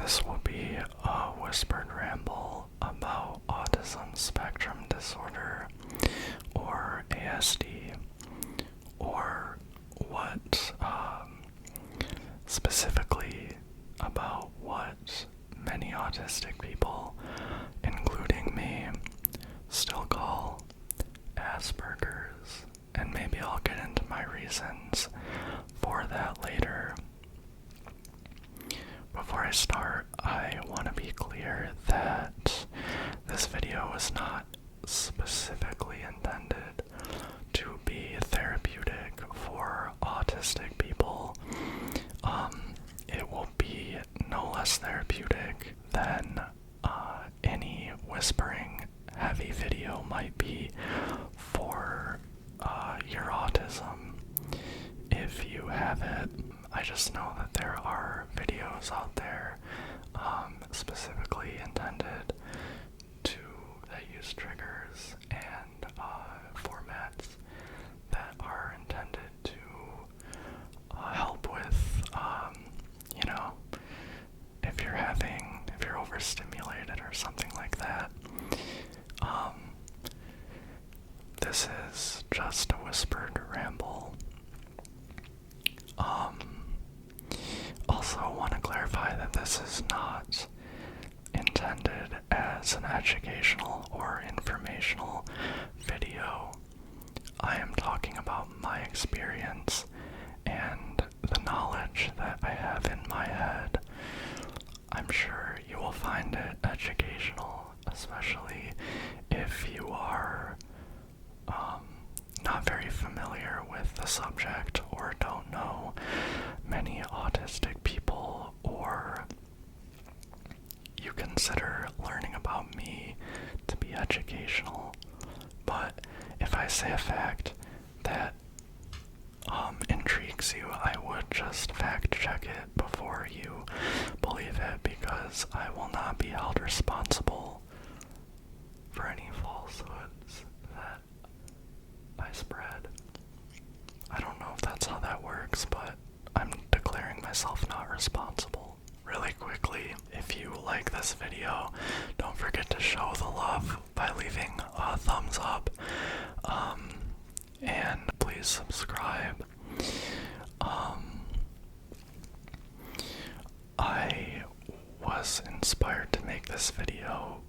This will be a whispered ramble about Autism Spectrum Disorder, or ASD, or what, specifically about what many autistic people, including me, still call Aspergers, and maybe I'll get into my reasons for that later. Before I start, I want to be clear that this video is not specifically intended to be therapeutic for autistic people. It will be no less therapeutic than any whispering heavy video might be for your autism. If you have it, I just know that there are videos out there specifically intended that use triggers and formats that are intended to help with, if you're overstimulated or something like that. This is just a whispered ramble. Also want to clarify that this is not intended as an educational or informational video. I am talking about my experience and the knowledge that I have in my head. I'm sure you will find it educational, especially if you are not very familiar with the subject or don't know many autistic people, or you consider learning about me to be educational. But if I say a fact that intrigues you, I would just fact check it before you believe it, because I will not be held responsible for any falsehoods that I spread. I don't know if that's how that works, but I'm declaring myself not responsible. Really quickly, if you like this video, don't forget to show the love by leaving a thumbs up, and please subscribe. I was inspired to make this video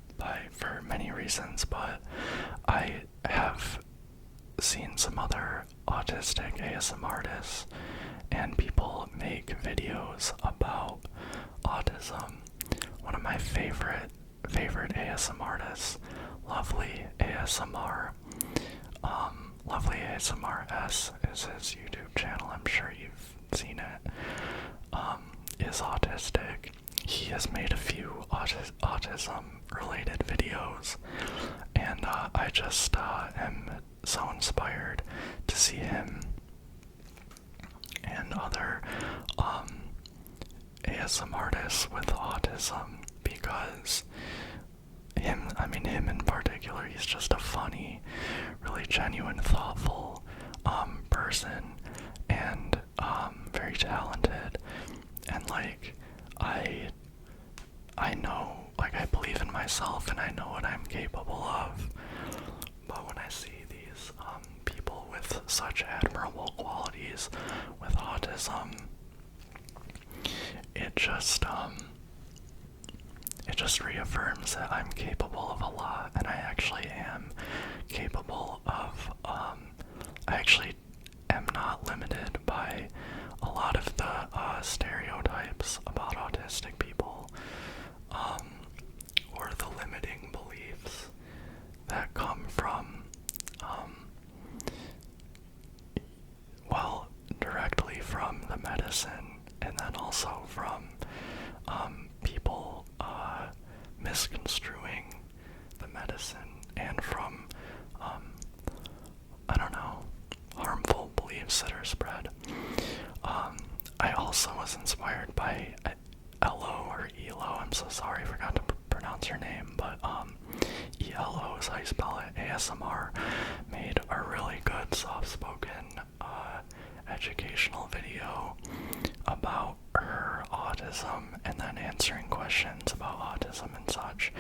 for many reasons, but I have seen some other autistic ASM artists and people make videos about autism. One of my favorite ASM artists, Lovely ASMR, Lovely ASMR S is his YouTube channel, I'm sure you've seen it, is autistic. He has made a few autism related videos, and I just am so inspired to see him and other ASM artists with autism, because him in particular, he's just a funny, really genuine, thoughtful person, and very talented, and I know, I believe in myself and I know what I'm capable of. But when I see these people with such admirable qualities with autism, it just reaffirms that I'm capable of a lot, and I actually am capable of, I actually am not limited by a lot of the stereotypes about autistic people, or the limiting beliefs that come from, directly from the medicine, and then also from people misconstruing the medicine, and from, harmful beliefs that are spread. I also was inspired by Elo, or Elo, I'm so sorry, I forgot to pronounce her name, but ELO is how you spell it. ASMR made a really good soft-spoken educational video about her autism and then answering questions about autism and such.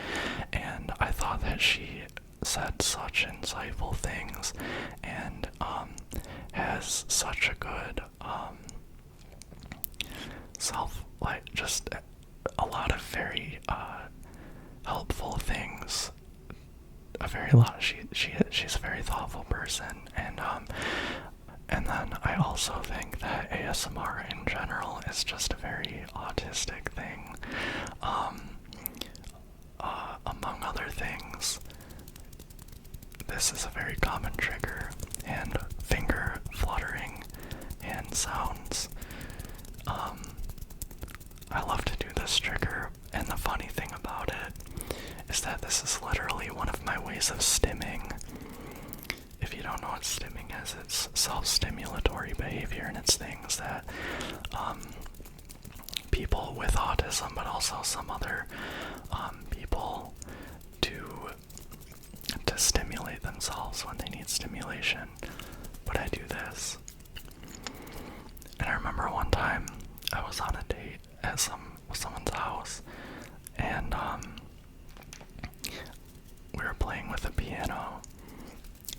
And I thought that she said such insightful things and has such a good just a lot of very helpful things. She's a very thoughtful person, and then I also think that ASMR in general is just a very autistic thing. Among other things, this is a very common trigger, and finger fluttering hand sounds. I love to do this trigger, and the funny thing about it is that this is literally one of my ways of stimming. If you don't know what stimming is, it's self-stimulatory behavior, and it's things that people with autism, but also some other people do to stimulate themselves when they need stimulation. But I do this. And I remember one time I was on a date at someone's house, and we were playing with a piano,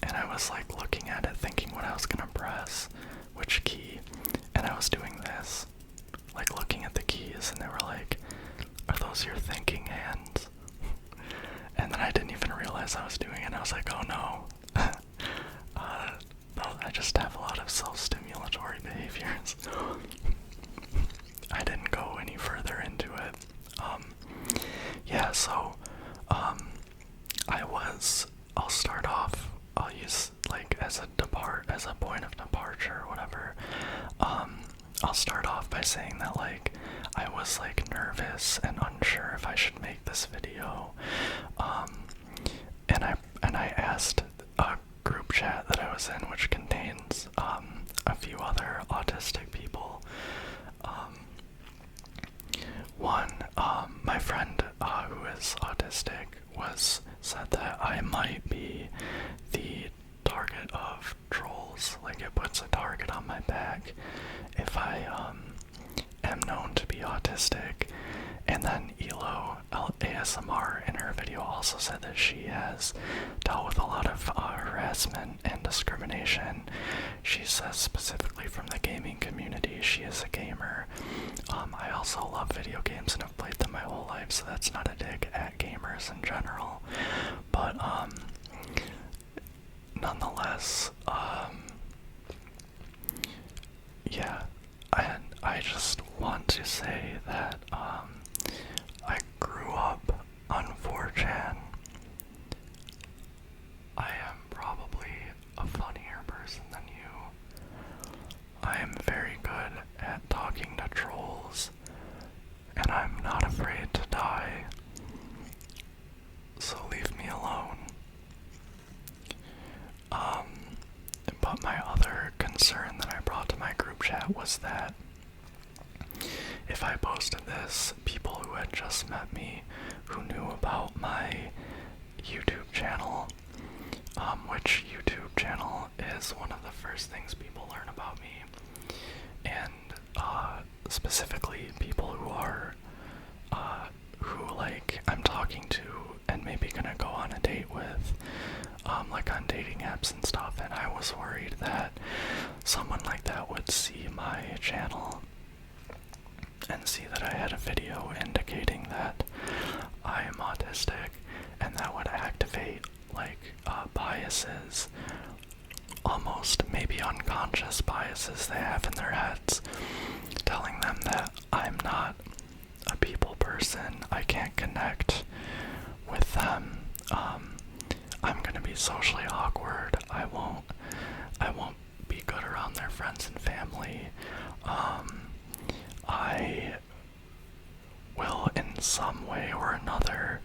and I was like looking at it thinking what I was gonna press, which key, and I was doing this, like looking at the keys, and they were like, "Are those your thinking hands?" And then I didn't even realize I was doing it, and I was like, "Oh no." I just have a lot of self-stimulatory behaviors. I didn't go any further into it. I'll start off, I'll use like as a point of departure or whatever. I'll start off by saying that like I was like nervous and unsure if I should make this video. And I asked a group chat that I was in, which contains a few other autistic people. My friend who is autistic said that I might be the target of trolls. Like, it puts a target on my back if I am known to be autistic. And then Elo ASMR in her video also said that she has dealt with a lot of harassment and discrimination. She says specifically from the gaming community. She is a gamer. I also love video games and have played them my whole life, so that's not a dig at gamers in general. But nonetheless, yeah, I just want to say that I grew up on 4chan. I am probably a funnier person than you. I am very good at talking to trolls, and I'm not afraid to die. So leave me alone. But my other concern that I brought to my group chat was that if I posted this, people who had just met me, who knew about my YouTube channel, which YouTube channel is one of the first things people learn about me, and specifically people who are, who like I'm talking to and maybe gonna go on a date with, like on dating apps and stuff, and I was worried that someone like that would see my channel and see that I had a video indicating that I am autistic, and that would activate like biases, almost maybe unconscious biases they have in their heads, telling them that I'm not a people person, I can't connect with them, I'm gonna be socially awkward, I won't be good around their friends and family, I will in some way or another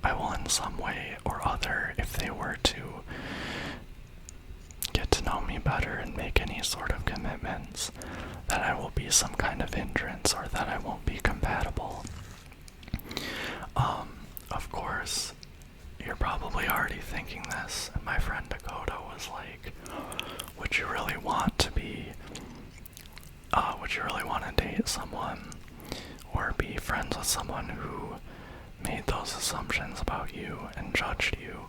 I will in some way or other, if they were to get to know me better and make any sort of commitments, that I will be some kind of hindrance or that I won't be compatible. Of course, you're probably already thinking this, and my friend Dakota was like, would you really want to date someone or be friends with someone who made those assumptions about you and judged you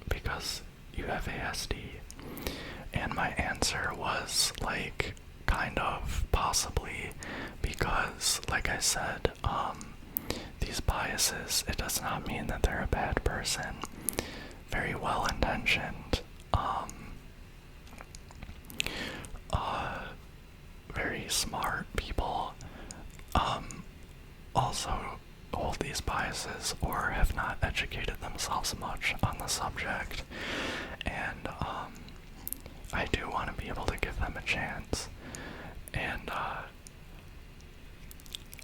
because you have ASD? And my answer was like, kind of, possibly, because, like I said, these biases, it does not mean that they're a bad person. Very well intentioned, very smart people, also hold these biases or have not educated themselves much on the subject, and I do want to be able to give them a chance. And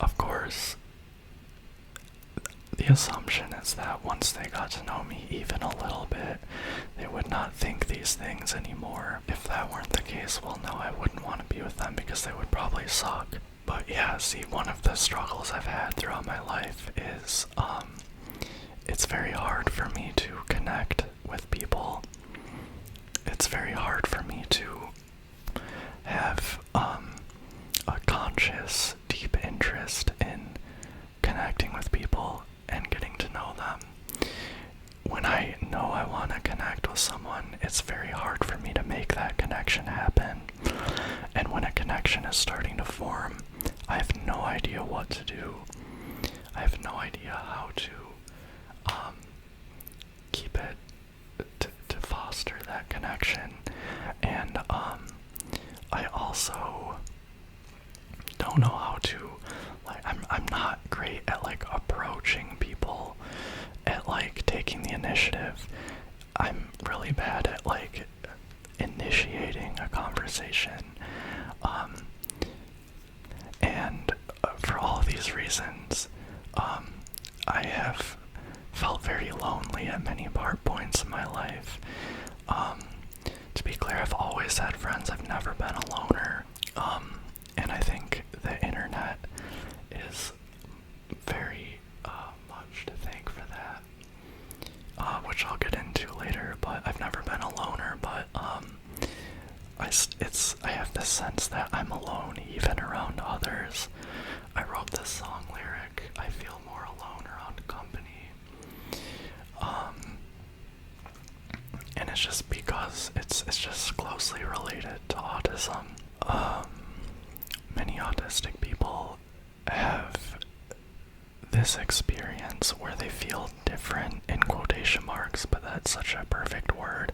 of course, the assumption is that once they got to know me even a little bit, they would not think these things anymore. If that weren't the case, well, no, I wouldn't want to be with them because they would probably suck. But yeah, see, one of the struggles I've had throughout my life is, it's very hard for me to connect with people. It's very hard for me to have, a conscious, deep interest in connecting with people and getting to know them. When I know I want to connect with someone, it's very hard for me to make that connection happen. And when a connection is starting to form, I have no idea what to do. I have no idea how to keep it, to foster that connection. And I also don't know how to, like, I'm not great at like approaching people, at like taking the initiative. I'm really bad at like initiating a conversation. And for all of these reasons, I have felt very lonely at many points in my life. To be clear, I've always had friends. I've never been a loner. And I think the internet is very much to thank for that, which I'll get into later. But I've never been a loner, but I have this sense that I'm alone even around others. I wrote this song lyric, I feel more alone around company. And it's just because it's just closely related to autism. Many autistic people have this experience where they feel different, in quotation marks, but that's such a perfect word.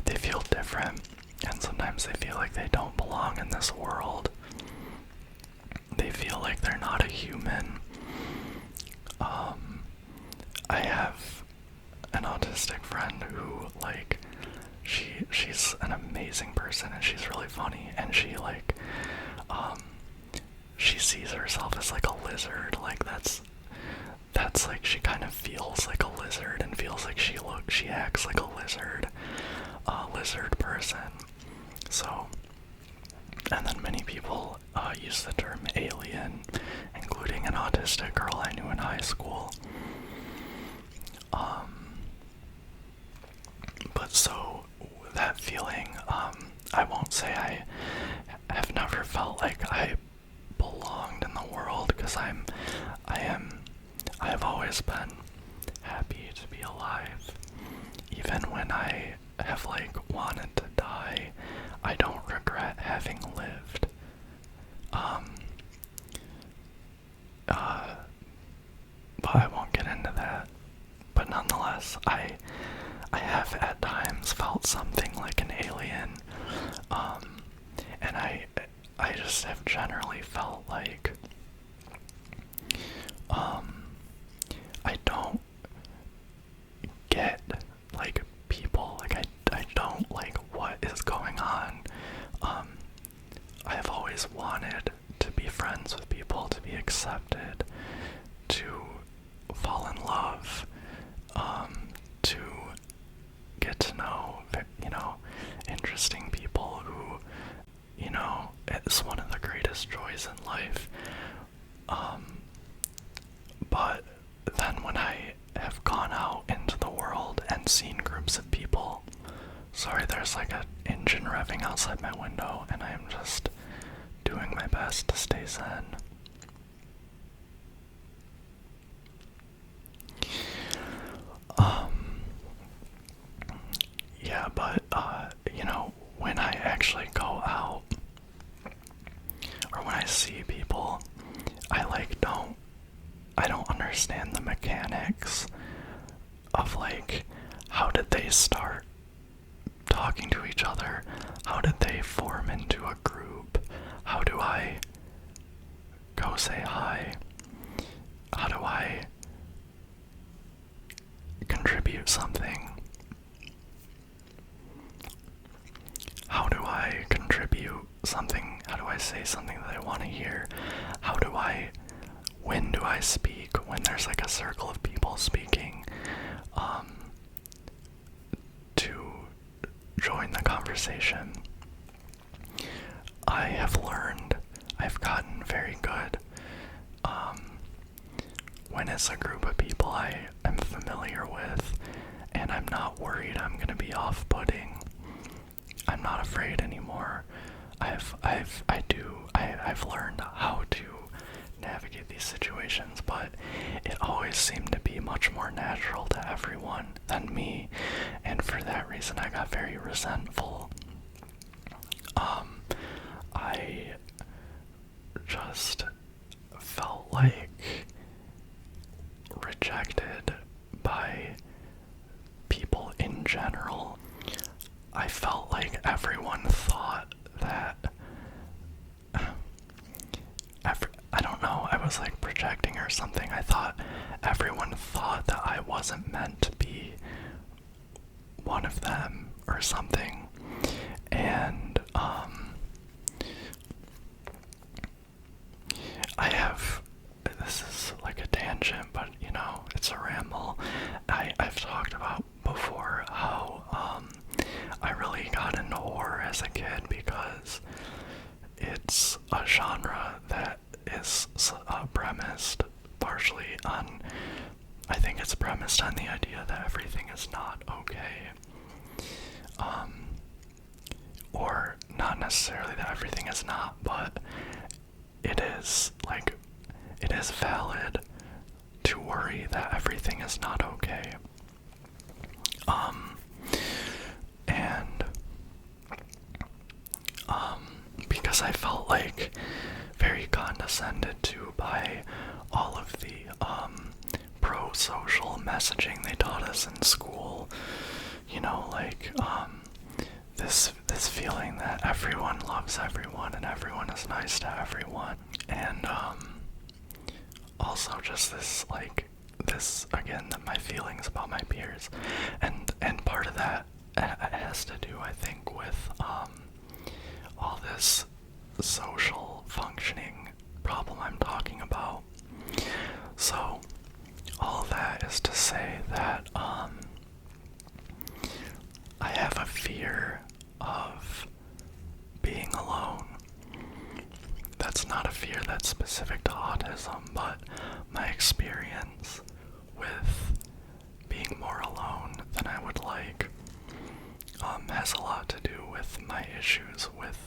They feel different, and sometimes they feel like they don't belong in this world. They feel like they're not a human. I have an autistic friend who, like, she's an amazing person and she's really funny, and she sees herself as like a lizard. Like that's like, she kind of feels like a lizard and feels like she acts like a lizard person. So, and then many people use the term alien, including an autistic girl I knew in high school. But so that feeling, I won't say I have never felt like I belonged in the world, because I have always been happy to be alive. Even when I have like wanted to die, I don't regret having lived. But I won't get into that. But nonetheless, I have at times felt something like an alien, and I just have generally felt like, I don't get, like, people, like, I don't like what is going on. I have always wanted to be friends with people, to be accepted, to fall in love, to get to know, interesting people who, it's one of the greatest joys in life. But then when I have gone out into the seen groups of people. Sorry, there's like an engine revving outside my window, and I am just doing my best to stay zen. Yeah, but, when I actually go out, or when I see people, I don't understand the mechanics of, like, how did they start talking to each other? How did they form into a group? How do I go say hi? How do I contribute something? How do I contribute something? How do I say something that I want to hear? When do I speak? When there's like a circle of people speaking, to join the conversation. I've gotten very good. When it's a group of people I am familiar with, and I'm not worried I'm gonna be off-putting, I'm not afraid anymore. I've learned how to navigate these situations, but it always seemed to be much more natural to everyone than me, and for that reason I got very resentful. I just felt like rejected by people in general. I felt like everyone thought that I don't know, I was like projecting or something. I thought everyone thought that I wasn't meant to be one of them or something. And this is like a tangent, but it's a ramble. I've talked about before how I really got into horror as a kid because it's a genre that is premised partially on, I think it's premised on the idea that everything is not okay. Or not necessarily that everything is not, but it is valid to worry that everything is not okay. Because I felt like very condescended to by all of the pro-social messaging they taught us in school. This feeling that everyone loves everyone and everyone is nice to everyone, and also just this again, that my feelings about my peers, and part of that has to do, I think, with all this social functioning problem I'm talking about. So all that is to say that I have a fear of being alone. That's not a fear that's specific to autism, but my experience with being more alone than I would like has a lot to do with my issues with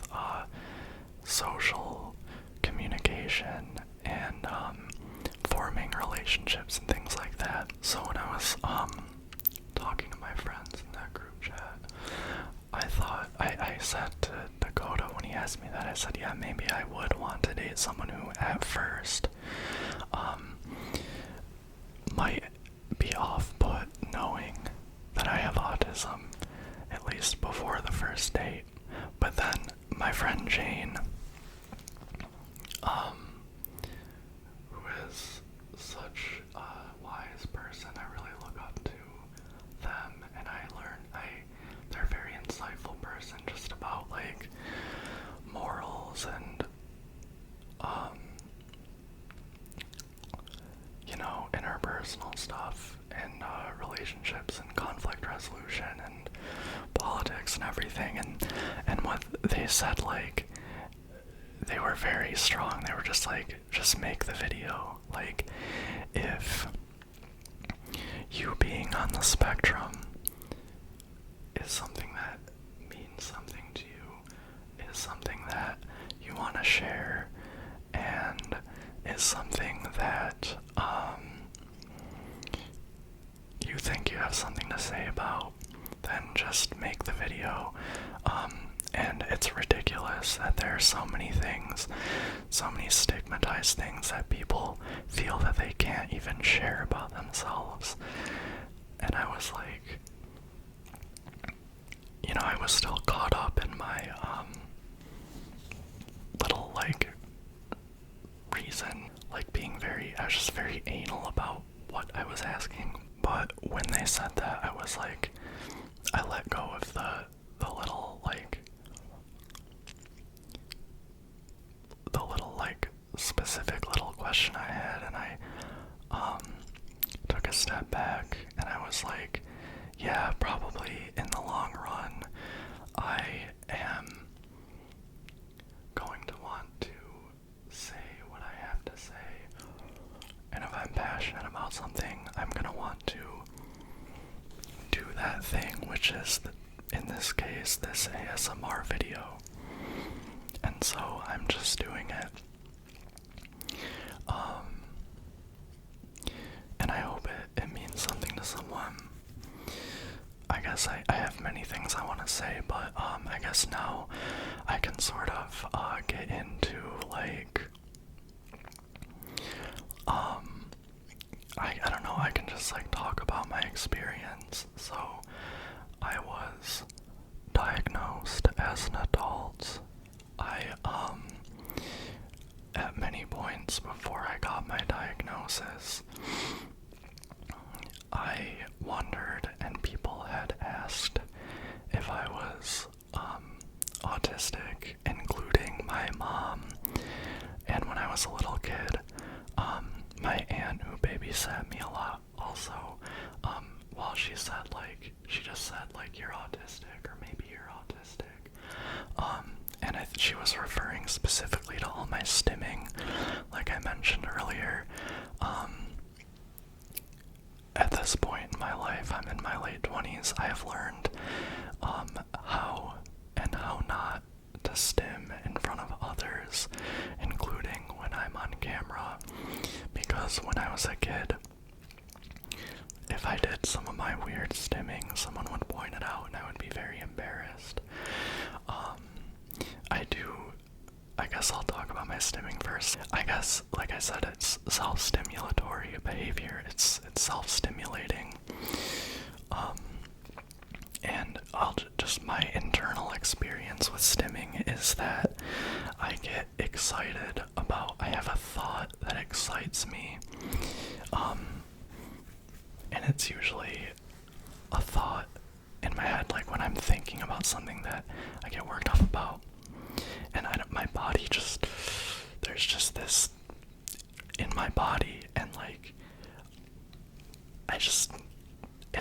social communication and forming relationships and things like that. So when I was talking to my friends in that group chat, I said to Dakota, when he asked me that, I said, yeah, maybe I would want to date someone who at first might be off-put knowing that I have autism, at least before the first date. But then my friend Jane, who is such a wise person, I really look up to them, and they're a very insightful person just about like morals and interpersonal stuff and relationships and conflict resolution and politics and everything, and what they said, like, they were very strong. They were just like, just make the video. Like, if you being on the spectrum is something that means something to you, is something that you want to share, and is something that you think you have something to say about, then just make the video. And it's ridiculous that there are so many things, so many stigmatized things that people feel that they can't even share about themselves. And I was like, I was still caught up in my little reason, I was just very anal about what I was asking. But when they said that, I was like, I let go of the little specific little question I had, and I took a step back, and I was like, yeah, probably in the long run, I am going to want to say what I have to say, and if I'm passionate about something, I'm gonna want to do that thing, which is, in this case, this ASMR video. And so I'm just doing it. And I hope it means something to someone. I guess I have many things I want to say, but I guess now I can sort of get into I don't know, I can just talk about my experience. So I was diagnosed as an adult. At many points before I got my diagnosis, I wondered, and people had asked if I was autistic, including my mom. And when I was a little kid, my aunt, who babysat me a lot, also, while she just said you're autistic, or maybe you're autistic, and she was referring specifically to all my stimming, like I mentioned earlier. At this point in my life, I'm in my late 20s, I have learned how and how not to stim in front of others, including when I'm on camera, because when I was a kid, if I did some of my weird stimming, someone would point it out and I would be very embarrassed. I guess I'll talk about my stimming first. I guess, like I said, it's self-stimulatory behavior. It's self-stimulating. And just my internal experience with stimming is that I get excited I have a thought that excites me. And it's usually a thought in my head, when I'm thinking about something that I get worked up about. And my body there's just this in my body, and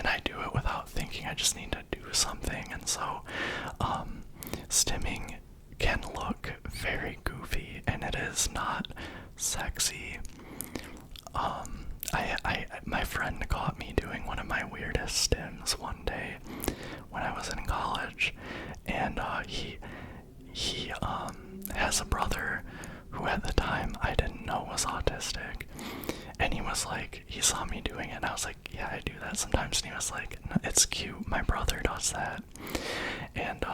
I do it without thinking. I just need to do something. And so stimming can look very goofy, and it is not sexy. My friend caught me doing one of my weirdest stims one day when I was in college, and he has a brother who at the time I didn't know was autistic, and he saw me doing it, and I was like, yeah, I do that sometimes, and he was like, no, it's cute, my brother does that. And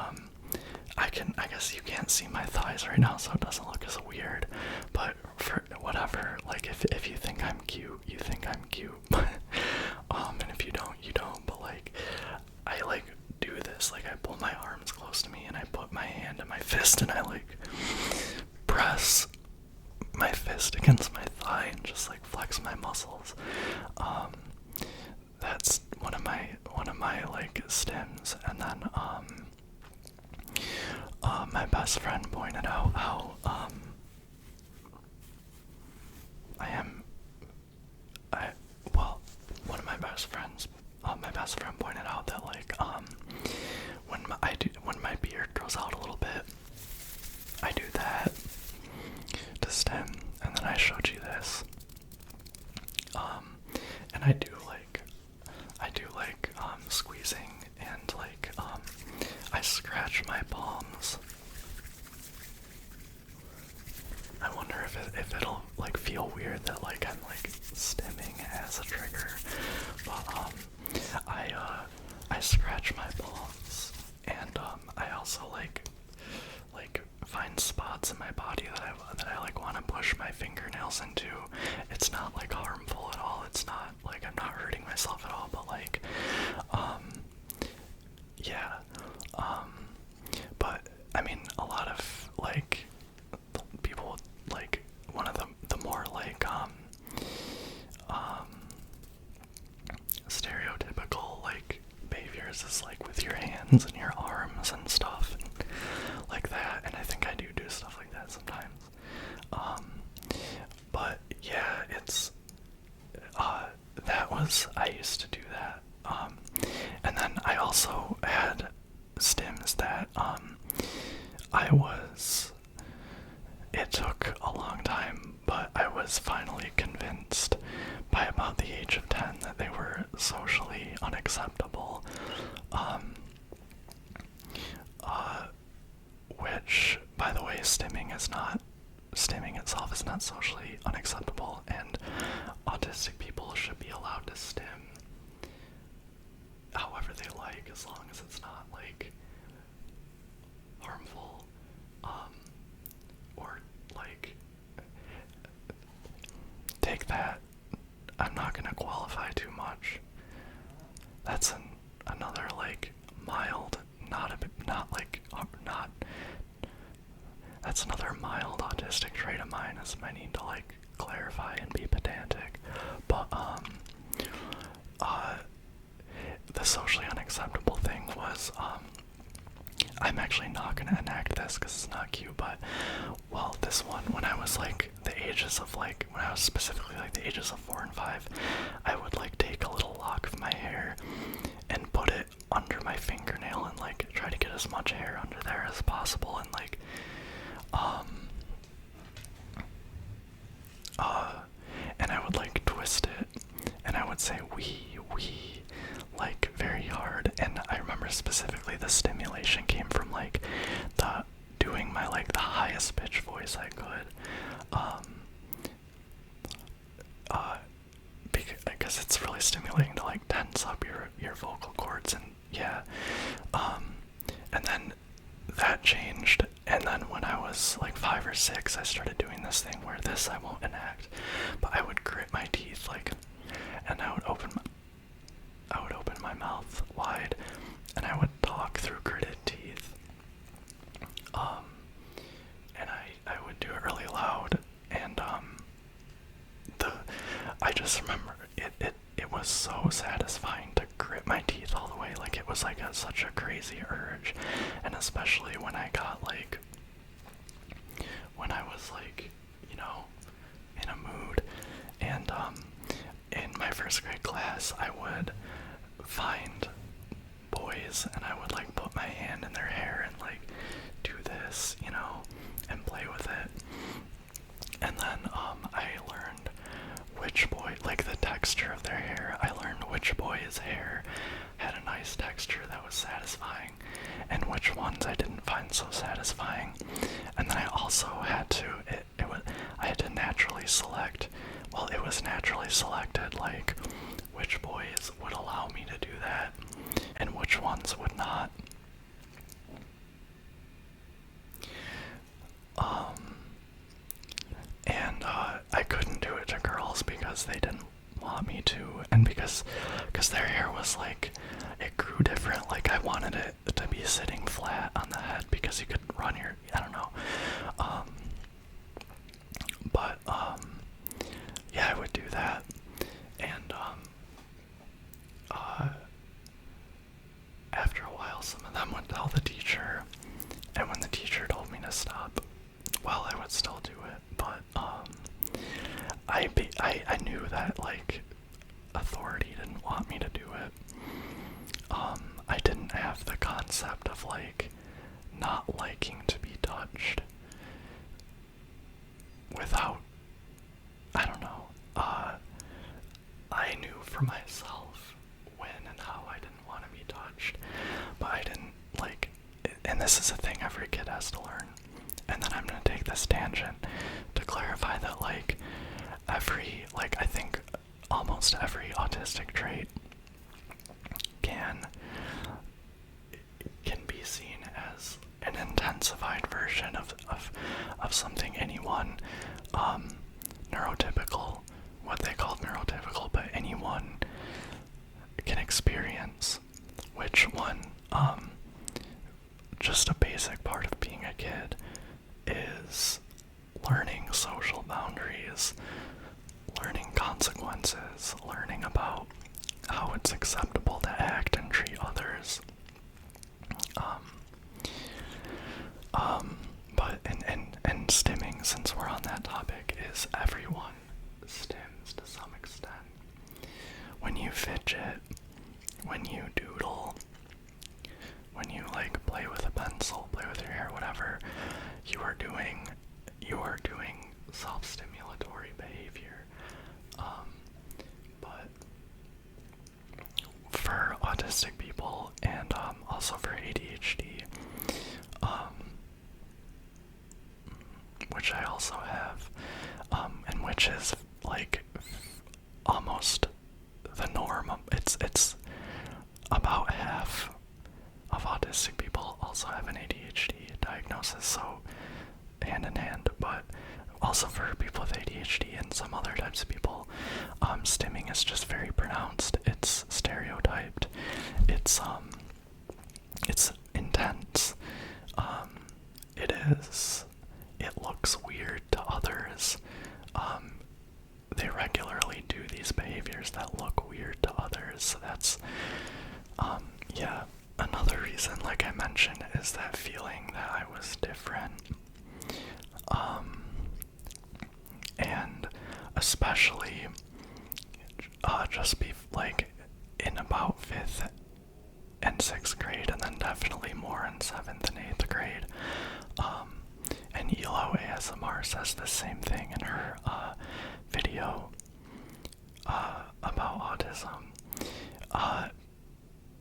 I guess you can't see my thighs right now, so it doesn't look as weird, but for whatever, if you think I'm cute, you think I'm cute. And if you don't, you don't. But I do this, I pull my arms close to me, and I put my hand in my fist, and I press my fist against my thigh and just flex my muscles. That's one of my stims. And then my best friend pointed out how one of my best friends, my best friend pointed out that when my beard grows out a little bit, I do that to stim, and then I showed you this. And I do squeezing and I scratch my palms. I wonder if it'll like feel weird that like I'm like stimming as a trigger, but I scratch my palms, and I also like find spots in my body that I like want to push my fingernails into. It's not like harmful at all. It's not like I'm not hurting myself at all, but like yeah. But I mean, a lot of like people like one of the more like stereotypical like behaviors is like with your hands and your arms and stuff and like that, and I think I do stuff like that sometimes. But yeah, it's I used to do that. And then I also had stims that it took a long time, but I was finally convinced by about the age of 10 that they were socially unacceptable. Which, by the way, stimming itself is not socially unacceptable, and autistic people should be allowed to stim however they like, as long as it's not like harmful, or like take that. I'm not gonna qualify too much. That's another like mild, not that's another mild autistic trait of mine, is I need to like clarify and be pedantic. But the socially unacceptable thing was I'm actually not gonna enact this because it's not cute, but well, this one, when I was like when I was specifically like the ages of 4 and 5, I would like take a little lock of my hair and put it under my fingernail and like try to get as much hair under there as possible, and like and I would like twist it, and I would say wee like very hard. And I remember specifically the stimulation came from like the doing my like the highest pitch voice I could, because it's really stimulating to like tense up your vocal cords, and yeah, and then that changed, and then when I was like 5 or 6, I started doing this thing where this I won't enact, but I would grit my teeth like, and I would open my mouth wide, and I would talk through gritted teeth, and I would do it really loud, and I just remember it was so satisfying to grit my teeth all the way. Like it was like such a crazy urge, and especially when I was like, you know, in a mood. And in my first grade class, I would find boys and I would like put my hand in their hair and like do this, you know, and play with it. And then I learned which boy, like the texture of their hair, I learned which boy's hair had a nice texture that was satisfying and which ones I didn't find so satisfying. And then I also had to, I had to naturally select, well, it was naturally selected, like which boys would allow me to do that and which ones would not. And I couldn't do it to girls because they didn't want me to, and because their hair was like, it grew different. Like I wanted it to be sitting flat on the head because you could run your, I don't know. But yeah, I would do that, and after a while, some of them would tell the teacher, and when the teacher told me to stop, well, I would still do it, but I knew that like authority didn't want me to do it. I didn't have the concept of like not liking to be touched without, I don't know, I knew for myself when and how I didn't want to be touched, but I didn't like and this is a thing every kid has to learn. And then I'm gonna take this tangent to clarify that, like, I think almost every autistic trait can be seen as an intensified version of something anyone neurotypical, what they call neurotypical, but anyone can experience. Which one, just a basic part of being a kid is learning social boundaries, learning consequences, learning about how it's acceptable to act and treat others. But and stimming, since we're on that topic, is everyone stims to some extent. When you fidget, when you doodle, when you like play with a pencil, play with your hair, whatever, you are doing self-stimulatory behavior. But for autistic people and also for ADHD, which I also have, and which is like almost the norm. It's about half of autistic people also have an ADHD diagnosis, so hand in hand. But also for people with ADHD and some other types of people, stimming is just very pronounced. It's stereotyped. It's intense. It looks weird to others. They regularly do these behaviors that look weird to others. So that's, another reason, like I mentioned, is that feeling that I was different. And especially, just be like in about 5th and 6th grade, and then definitely more in 7th and 8th grade. And Elo ASMR says the same thing in her video about autism.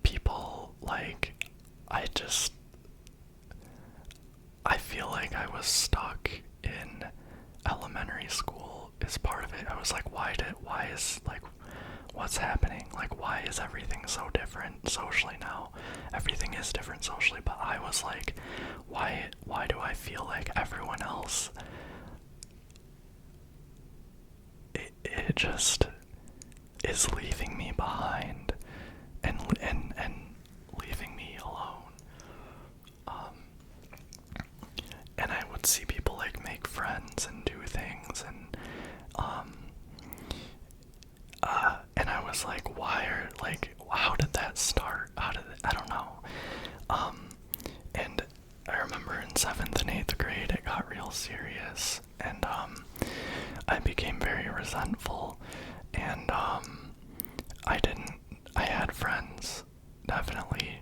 People, like, I feel like I was stuck in elementary school is part of it. I was like, what's happening? Like, why is everything so different socially now? Everything is different socially, but I was like, why do I feel like everyone else? It just is leaving me behind and leaving me alone. And I would see people like make friends and do things, and I was like, how did that start? I don't know. And I remember in 7th and 8th grade it got real serious, and I became very resentful, and I had friends, definitely,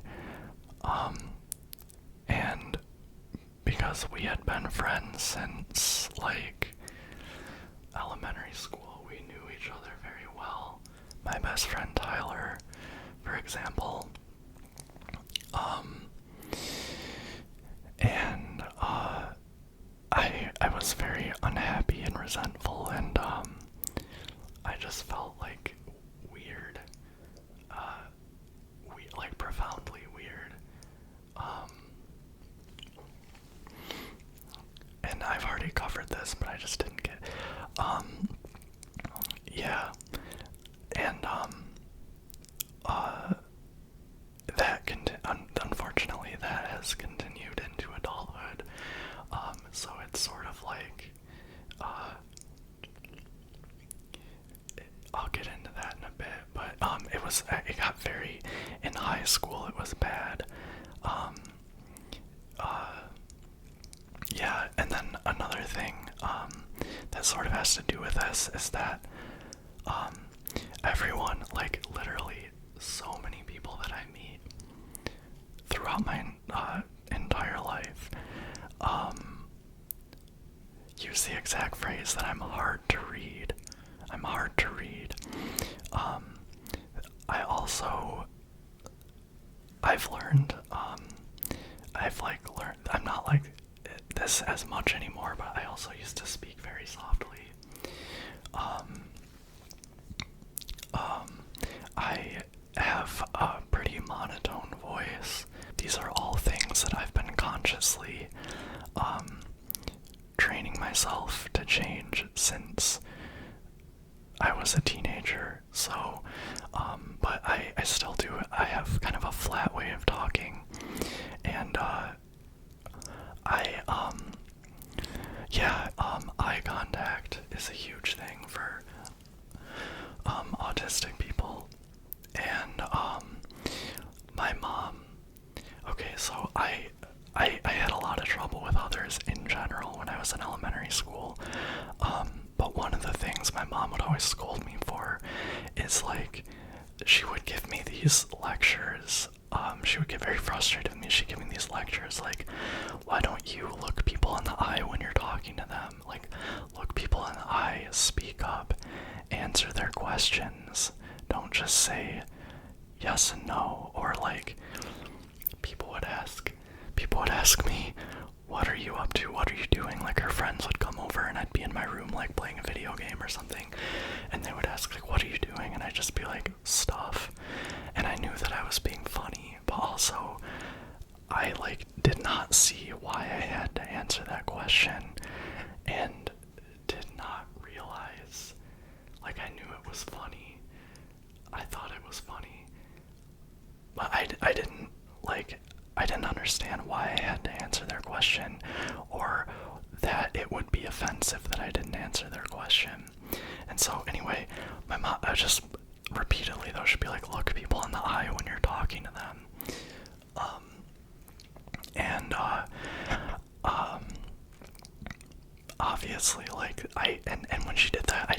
and because we had been friends since, like, elementary school, we knew each other very well. My best friend Tyler, for example, and I was very unhappy and resentful, and I just felt like weird, like profoundly weird. And I've already covered this, but I just didn't get, yeah, and unfortunately that has continued into adulthood, so it's sort of like, I'll get into that in a bit, but it got very, in high school it was bad. Yeah, and then another thing that sort of has to do with this is that everyone, like literally so many people that I meet throughout my entire life, use the exact phrase that I'm hard to read. I'm hard to read. I've learned, I've like learned, I'm not like this as much anymore, but I also used to speak very softly. I have a pretty monotone voice. These are all things that I've been consciously training myself to change since I was a teenager. So, but I still do, I have kind of a flat way of talking. And, eye contact is a huge thing for, autistic people. And, my mom, okay, so I had a lot of trouble with others in general when I was in elementary school. But one of the things my mom would always scold me for is like, she would give me these lectures. She would get very frustrated with me. She'd give me these lectures like, why don't you look people in the eye when you're talking to them? Like, look people in the eye, speak up, answer their questions. Don't just say yes and no. Or like, people would ask me, what are you up to? What are you doing? Like, her friends would come over and I'd be in my room like playing a video game or something, and they would ask like, what are you doing? And I'd just be like, stuff. And I knew that I was being funny, but also I like did not see why I had to answer that question, and did not realize, like, I knew it was funny. I thought it was funny, but I didn't understand why I had to answer their question, or that it would be offensive that I didn't answer their question. And so anyway, my mom, I just repeatedly though, she'd be like, look people in the eye when you're talking to them. Obviously, like, and when she did that,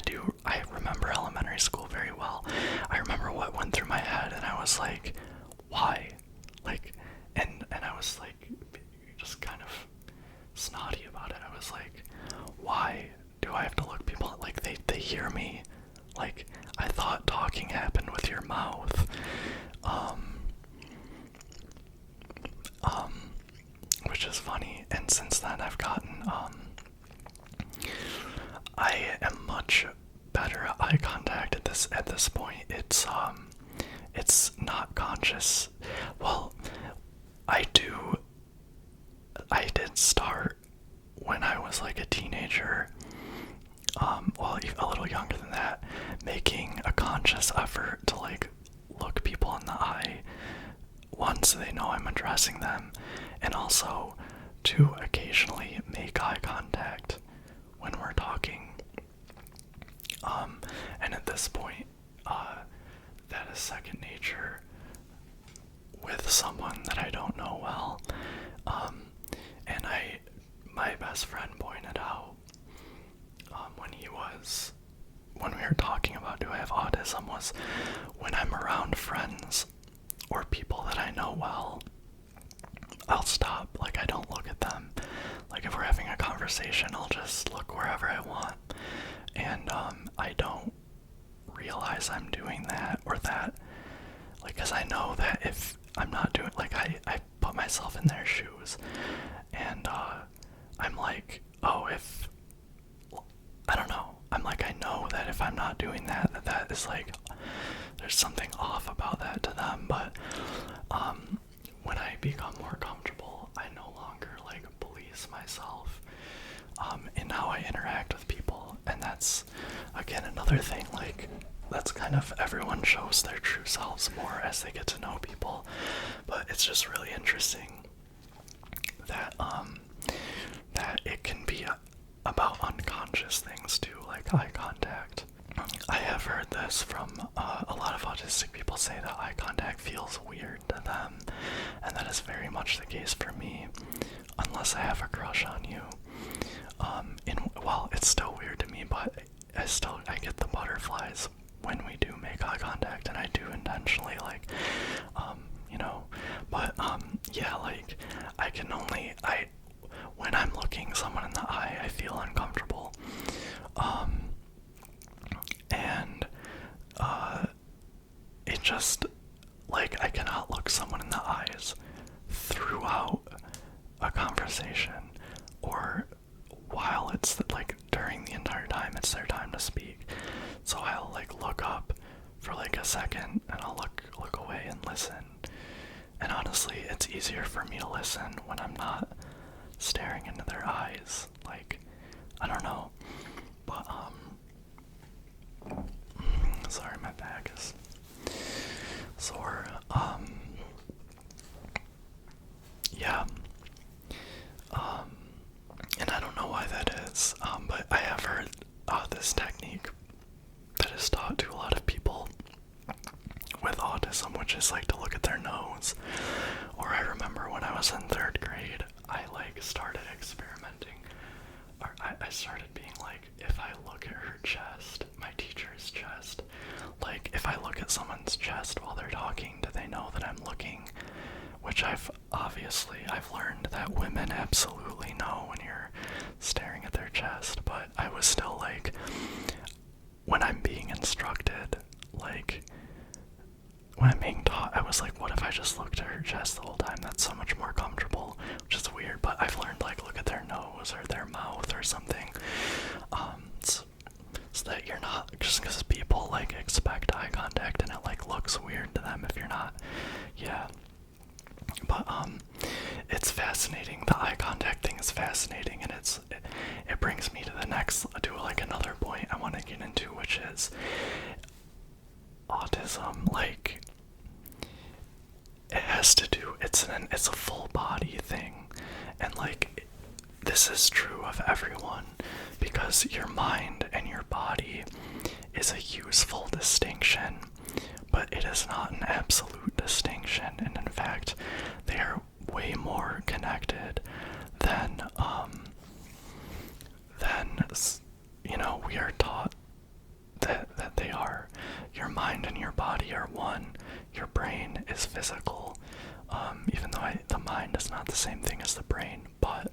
I remember elementary school very well. I remember what went through my head, and I was like, why? Like, and I was like, just kind of snotty about it. I was like, why do I have to look people, like, they hear me. Like, I thought talking happened with your mouth. Which is funny, and since then I've gotten, I am much better at eye contact at this point. It's not conscious. Well, I did start when I was like a teenager, well, a little younger than that, making a conscious effort to like look people in the eye once they know I'm addressing them, and also to occasionally make eye contact when we're talking. And at this point, that is second nature with someone that I don't know well. And my best friend pointed out, when we were talking about do I have autism, was when I'm around friends or people that I know well, I'll stop. Like, I don't look at them. Like, if we're having a conversation, I'll just look wherever I want. And I don't realize I'm doing that, or that, like, because I know that if I'm not doing, like, I put myself in their shoes, and I'm like, oh, if, I don't know, I'm like, I know that if I'm not doing that, that is like, there's something off about that to them. But when I become more comfortable, I no longer like police myself in how I interact with people. And that's, again, another thing, like, that's kind of, everyone shows their true selves more as they get to know people. But it's just really interesting that that it can be about unconscious things too, like eye contact. I have heard this from a lot of autistic people, say that eye contact feels weird to them, and that is very much the case for me, unless I have a crush on you. Well, it's still weird to me, but I get the butterflies when we do make eye contact, and I do intentionally, like, but yeah, like, when I'm looking someone in the eye, I feel uncomfortable, and it just, like, I cannot look someone in the eyes throughout is, but I have heard this technique that is taught to a lot of people with autism, which is like to look at their nose. Or I remember when I was in 3rd grade, I like started experimenting, or I started being like, if I look at her chest, my teacher's chest, like if I look at someone's chest while they're talking, do they know that I'm looking? Which I've learned that women absolutely know when you're staring at their chest, but I was still like, when I'm being instructed, like, when I'm being taught, I was like, what if I just looked at her chest the whole time? That's so much more comfortable, which is weird, but I've learned, like, look at their nose or their mouth or something, so that you're not, just because people, like, expect eye contact and it, like, looks weird to them if you're not, yeah. But, it's fascinating. The eye contact thing is fascinating, and it brings me to like, another point I want to get into, which is autism. Like, it has to do, it's a full body thing, and, like, this is true of everyone, because your mind and your body is a useful distinction, but it is not an absolute distinction, and in fact, they are way more connected than we are taught that they are. Your mind and your body are one. Your brain is physical, even though the mind is not the same thing as the brain, but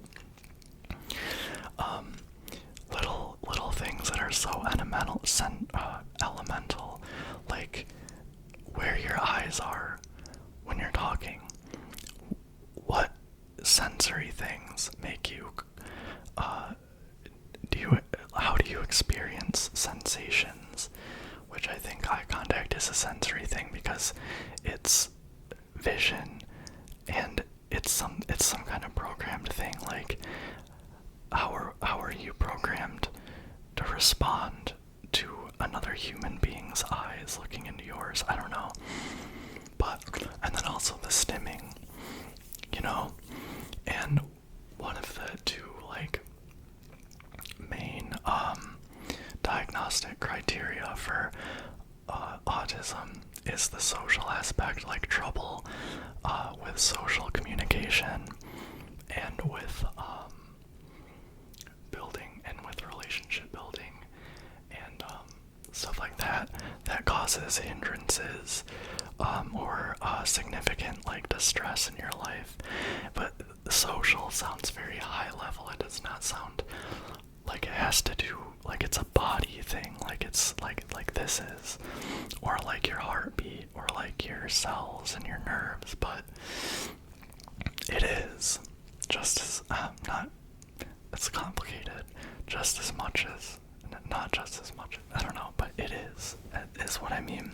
little things that are so elemental, like where your eyes are when you're talking, what sensory things make you, how do you experience sensations, which I think eye contact is a sensory thing because it's vision, and it's some kind of programmed thing, like how are you programmed to respond to another human being's eyes looking into yours? I don't know. And then also the stimming, and one of the two, like, main diagnostic criteria for autism is the social aspect, like trouble with social communication and with building and with relationship building and stuff like that causes hindrances or significant, like, distress in your life. But social sounds very high level. It does not sound like it has to do, like, it's a body thing, like it's like this is, or like your heartbeat, or like your cells and your nerves, but it is just as it's complicated just as much as, not just as much, I don't know, but it is what I mean.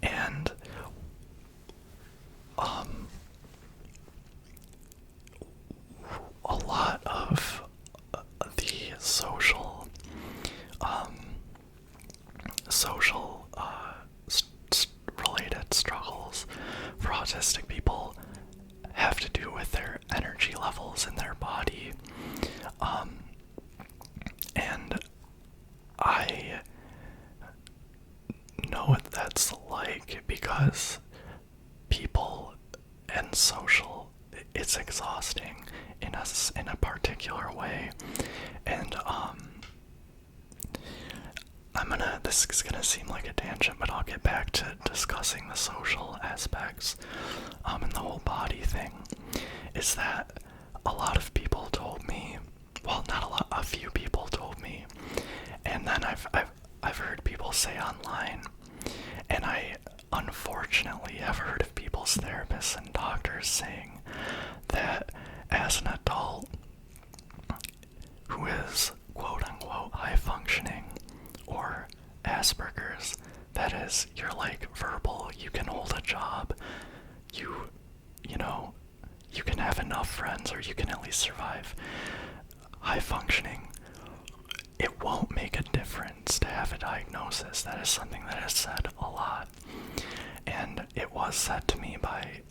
And a lot of the social related struggles for autistic people have to do with their energy levels in their body, and I know what that's like because people and social, it's exhausting in a particular way, and this is gonna seem like a tangent, but I'll get back to discussing the social aspects and the whole body thing. Is that a lot of people told me, well, not a lot, a few people told me, and then I've heard people say online, and I unfortunately have heard of people's therapists and doctors saying that as an adult who is quote-unquote high functioning or Aspergers, that is, you're like verbal, you can hold a job, you can have enough friends, or you can at least survive high functioning, it won't make a difference to have a diagnosis. That is something that is said a lot, and it was said to me by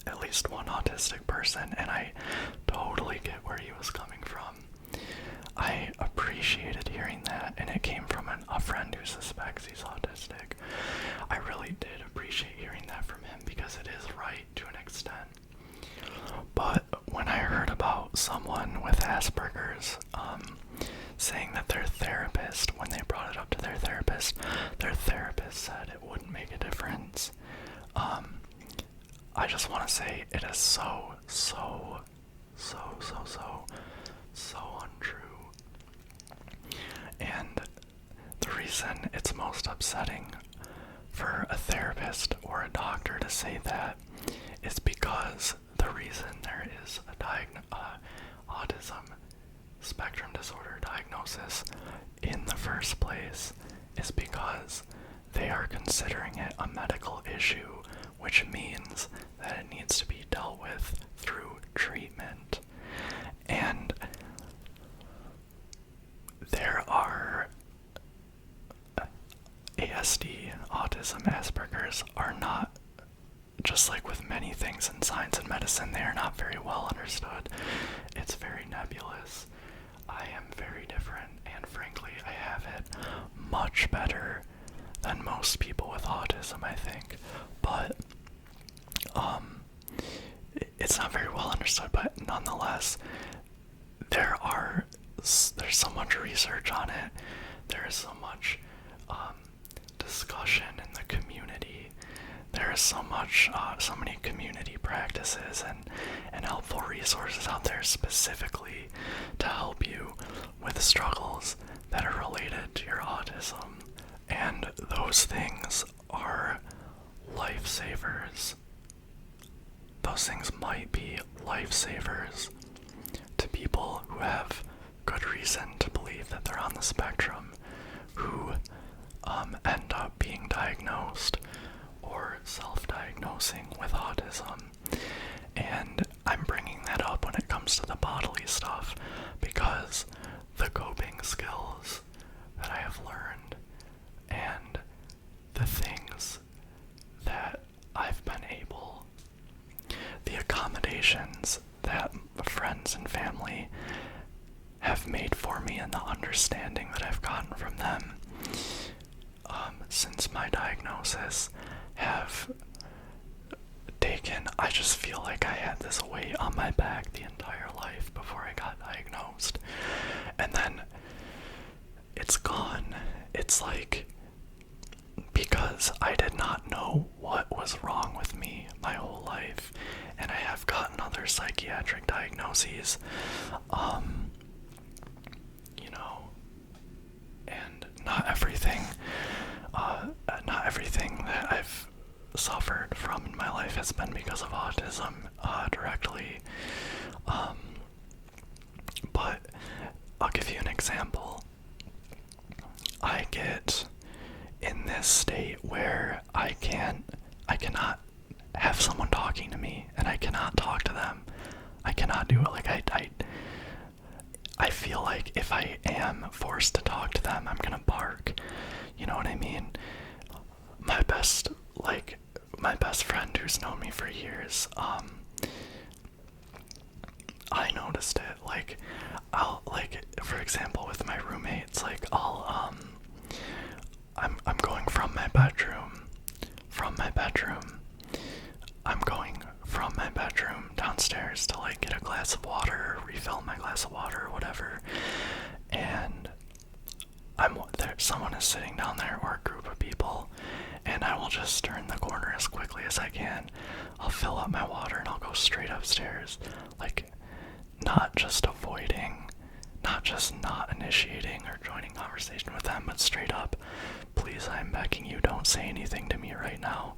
at least one autistic person, and I totally get where he was coming from. came from a friend who suspects he's autistic. I really did appreciate hearing that from him because it is right to an extent. But when I heard about someone with Aspergers saying that their therapist, when they brought it up to their therapist said it wouldn't make a difference. I just want to say it is so untrue. And the reason it's most upsetting for a therapist or a doctor to say that is because the reason there is a autism spectrum disorder diagnosis in the first place is because they are considering it a medical issue, which means that it needs to be dealt with through treatment. And there are ASD, autism, Aspergers are not, just like with many things in science and medicine, they are not very well understood. It's very nebulous. I am very different, and frankly, I have it much better than most people with autism, I think. But it's not very well understood, but nonetheless, there's so much research on it. There is so much discussion in the community. There is so many community practices and helpful resources out there specifically to help you with struggles that are related to your autism. And those things are lifesavers. Those things might be lifesavers to people who have good reason to believe that they're on the spectrum, who end up being diagnosed or self-diagnosing with autism. And I'm bringing that up when it comes to the bodily stuff because the coping skills that I have learned and the things that I've been able, the accommodations that friends and family have made for me and the understanding that I've gotten from them since my diagnosis have taken, I just feel like I had this weight on my back the entire life before I got diagnosed. And then it's gone. It's like, because I did not know what was wrong with me my whole life, and I have gotten other psychiatric diagnoses, and not everything that I've suffered from in my life has been because of autism directly. But I'll give you an example. I get in this state where I cannot have someone talking to me, and I cannot talk to them. I cannot do it. Like I feel like if I am forced to talk to them, I'm gonna bark. You know what I mean? My best friend who's known me for years, I noticed it. Like, for example, with my roommates, I'm going from my bedroom, I'm going from my bedroom downstairs to get a glass of water, refill my glass of water or whatever, and someone is sitting down there, or a group of people, and I will just turn the corner as quickly as I can. I'll fill up my water and I'll go straight upstairs, not just avoiding, not just not initiating or joining conversation with them, but straight up, please, I'm begging you, don't say anything to me right now.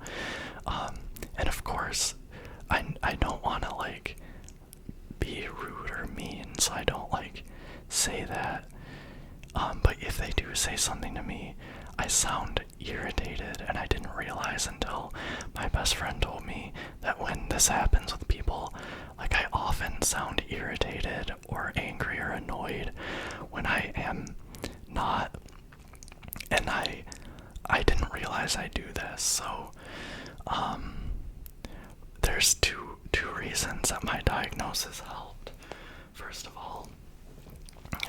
And of course, I don't want to be rude or mean, so I don't say that. But if they do say something to me, I sound irritated, and I didn't realize until my best friend told me that when this happens with people, I often sound irritated or angry or annoyed when I am not, and I didn't realize I do this. So there's two reasons that my diagnosis helped. First of all,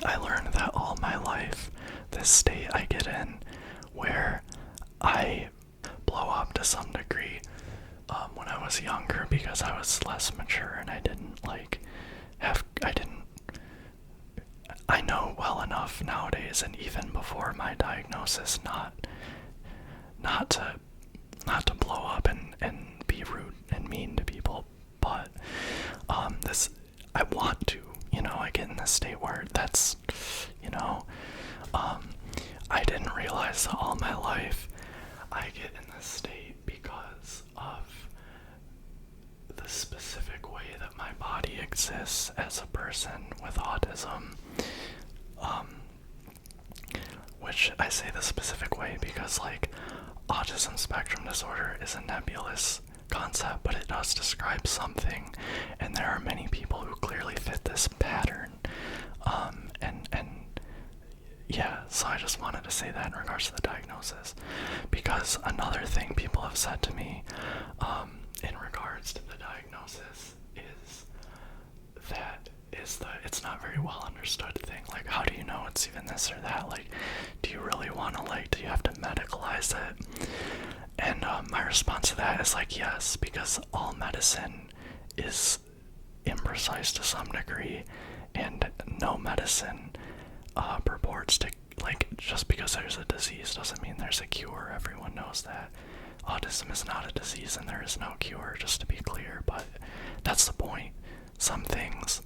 I learned that all my life, this state I get in where I blow up to some degree when I was younger because I was less mature and I didn't I know well enough nowadays and even before my diagnosis not to blow up and be rude and mean to people, but this I want to, I get in this state where that's, I didn't realize that all my life I get in this state because of the specific way that my body exists as a person with autism. Which I say the specific way because, like, Autism Spectrum Disorder is a nebulous concept, but it does describe something, and there are many people who clearly fit this pattern. Yeah, so I just wanted to say that in regards to the diagnosis, because another thing people have said to me, in regards to the diagnosis is that it's not very well understood thing. Like, how do you know it's even this or that? Like, do you really want to, do you have to medicalize it? And my response to that is yes, because all medicine is imprecise to some degree, and no medicine purports to, just because there's a disease doesn't mean there's a cure. Everyone knows that. Autism is not a disease and there is no cure, just to be clear, but that's the point. Some things,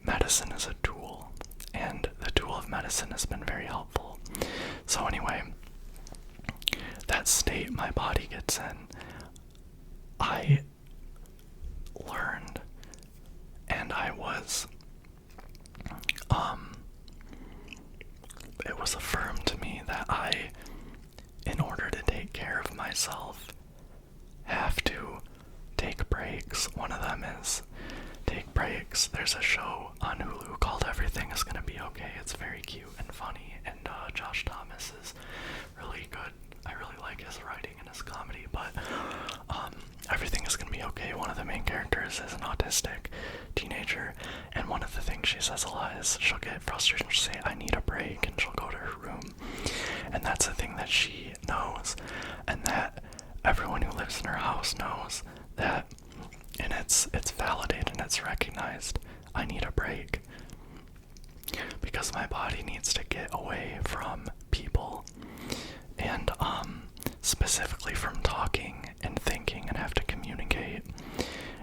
medicine is a tool, and the tool of medicine has been very helpful. So anyway, that state my body gets in, I learned, and it was affirmed to me that I, in order to take care of myself, have to take breaks. One of them is take breaks. There's a show on Hulu called Everything Is Gonna Be Okay. It's very cute and funny, and Josh Thomas is really good. I really like his writing and his comedy, but Everything Is Gonna Be Okay. One of the main characters is an autistic teenager, and one of the things she says a lot is she'll get frustrated and she'll say, I need a break, and she'll go to her room. And that's the thing that she knows, and that everyone who lives in her house knows that, and it's validated and it's recognized. I need a break because my body needs to get away from people, and specifically from talking and thinking, and have to communicate,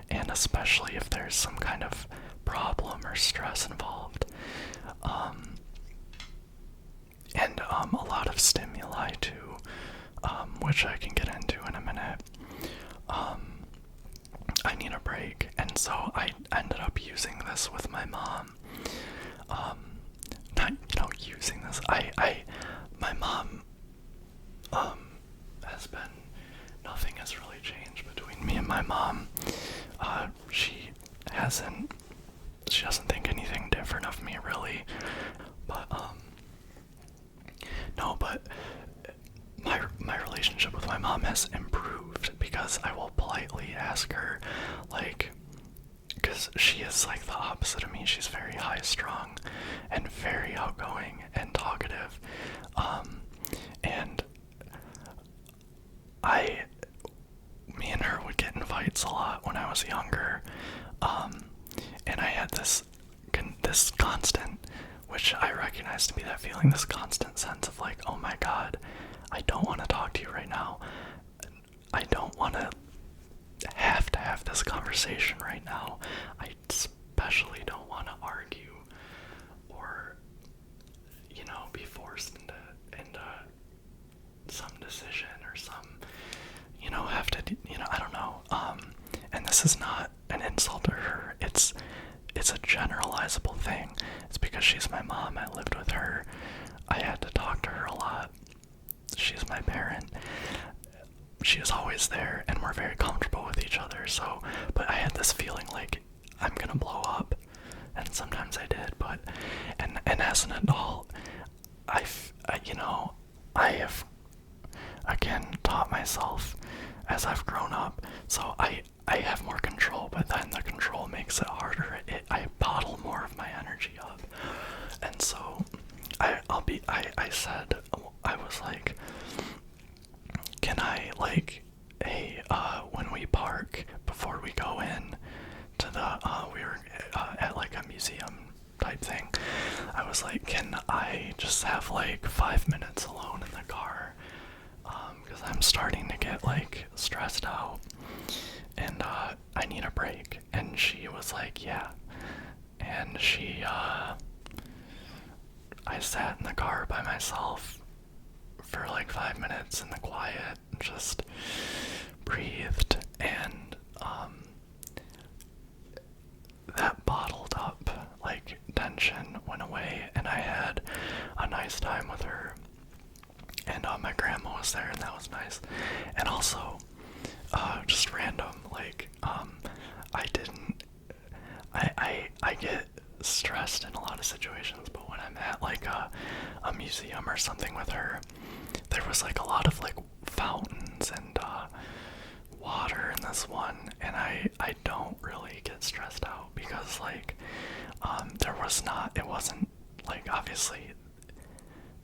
and especially if there's some kind of problem or stress involved, and a lot of stimuli too, which I can get into in a minute. I need a break, and so I ended up using this with my mom. Not using this. My mom has been. Nothing has really changed between me and my mom. She doesn't think anything different of me, really. But no, but my relationship with my mom has improved because I will politely ask her, because she is the opposite of me. She's very high strung and very outgoing and talkative, and me and her would get in fights a lot when I was younger, and I had this constant, which I recognize to be that feeling, this constant sense of oh my god, I don't want to talk to you right now. I don't want to have this conversation right now. I especially don't want to argue or, be forced into some decision or some, have to, I don't know. And this is not an insult to her. It's a generalizable thing. It's because she's my mom. I lived with her. I had to talk to her a lot. She's my parent. She is always there, and we're very comfortable with each other. So, but I had this feeling I'm gonna blow up, and sometimes I did. But and as an adult, I have again taught myself as I've grown up. So I have more control, but then the control makes it harder. I bottle like, hey, when we park, before we go in to the, we were at like a museum type thing. I was like, can I just have like 5 minutes alone in the car? Because I'm starting to get like stressed out and I need a break. And she was like, yeah. And I sat in the car by myself for like 5 minutes in the quiet, just breathed, and that bottled up like tension went away, and I had a nice time with her. And my grandma was there, and that was nice. And also, just random, like, I get stressed in a lot of situations, but when I'm at like a museum or something with her, there was like a lot of like fountains and water in this one, and I don't really get stressed out because like it wasn't like, obviously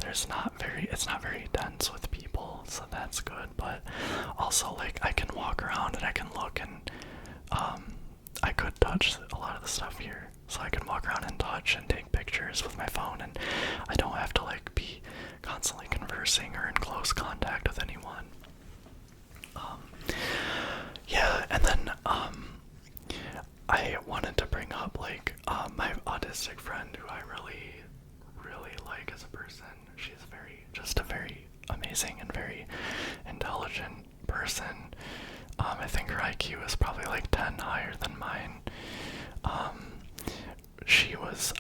it's not very dense with people, so that's good, but also like I can walk around and I can look, and I could touch a lot of the stuff here, so I can walk around and touch and take pictures with my phone, and I don't have to like be constantly conversing or in close contact with anyone. Yeah, and then I wanted to bring up like my autistic friend, who I really, really like as a person. She's just a very amazing and very intelligent person. I think her IQ is probably like 10 higher than mine.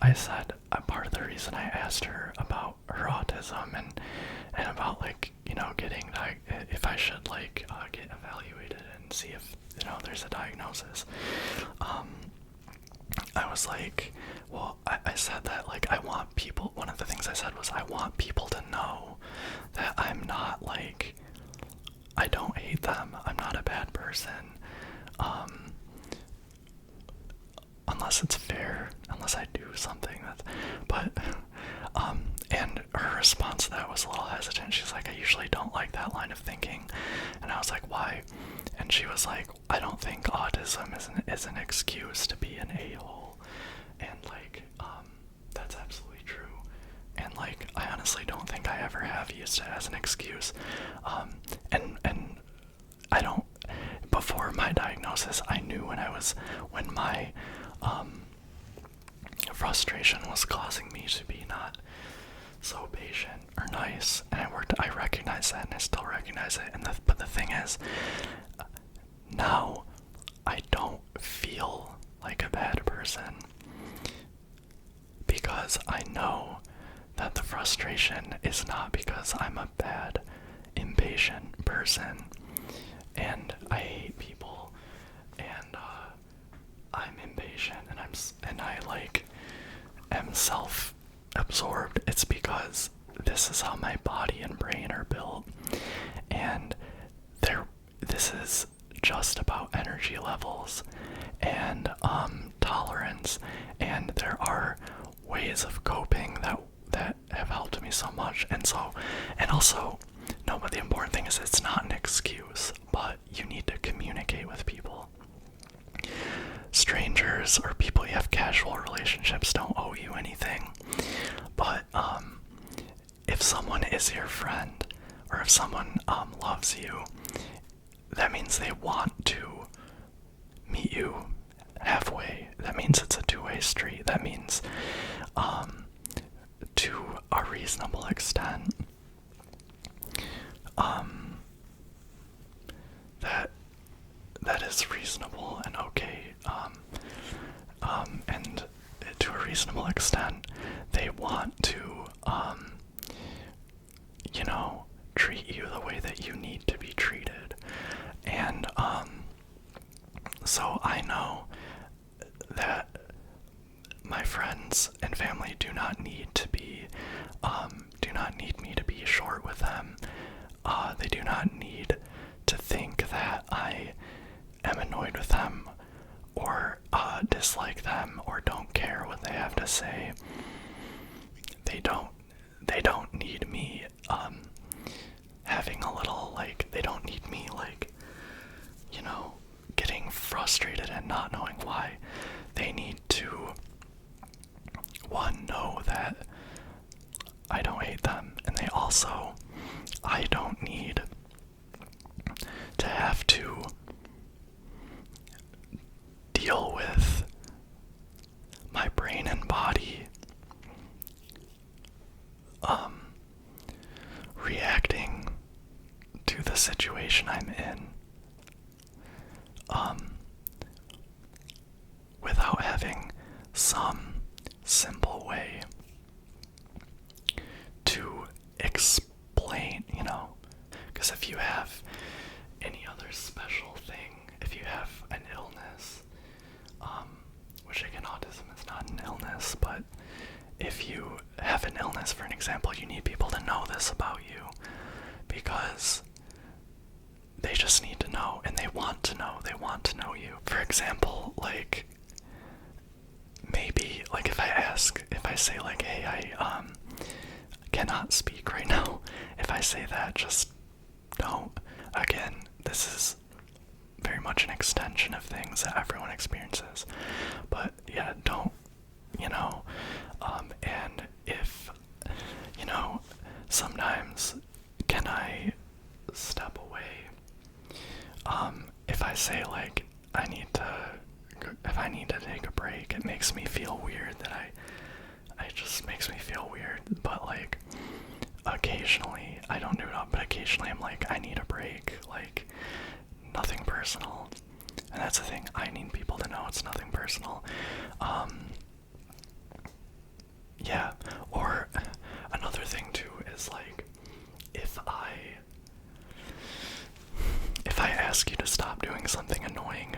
I said, part of the reason I asked her about her autism and about like, getting, if I should like get evaluated and see if, there's a diagnosis. I was like, well, I said that like one of the things I said was, I want people to know that I'm not like, I don't hate them, I'm not a bad person, unless it's fair, unless I do something and her response to that was a little hesitant. She's like, I usually don't like that line of thinking. And I was like, why? And she was like, I don't think autism is an excuse to be an a-hole. And like, that's absolutely true. And like, I honestly don't think I ever have used it as an excuse. And I don't, before my diagnosis, I knew when my frustration was causing me to be not so patient or nice, and I recognize that, and I still recognize it. But the thing is, now I don't feel like a bad person, because I know that the frustration is not because I'm a bad, impatient person, and I hate people, and I'm impatient, and I like am self-absorbed. It's because this is how my body and brain are built, and this is just about energy levels and tolerance, and there are ways of coping that have helped me so much. And also, no, but the important thing is, it's not an excuse, but you need to communicate with people. Strangers or people you have casual relationships don't owe you anything, but if someone is your friend, or if someone loves you, that means they want to meet you halfway. That means it's a two-way street. That means to a reasonable extent, that is reasonable and okay, and to a reasonable extent, they want to, treat you the way that you need to be treated. And so I know that my friends and family do not need me to be short with them. They do not need to think that I am annoyed with them, or dislike them, or don't care what they have to say. They don't need me having a little, like, they don't need me frustrated and not knowing why, they need to, one, know that I don't hate them, and I don't need to have to deal with my brain and body reacting to the situation I'm in without having some simple way to explain, because if you have any other special thing, if you have an illness, which again, autism is not an illness, but if you have an illness, for an example, you need people to know this about you, because they just need to know, and they want to know you. For example, like, maybe, like, if I say, like, hey, I cannot speak right now, if I say that, just don't. Again, this is very much an extension of things that everyone experiences, but yeah, don't, and if, sometimes, can I step away? If I say, like, if I need to take a break, it makes me feel weird it just makes me feel weird, but, like, occasionally, I don't do it all, but occasionally I'm like, I need a break, like, nothing personal, and that's the thing, I need people to know it's nothing personal. Yeah, or another thing too is, like, if I ask you to stop doing something annoying,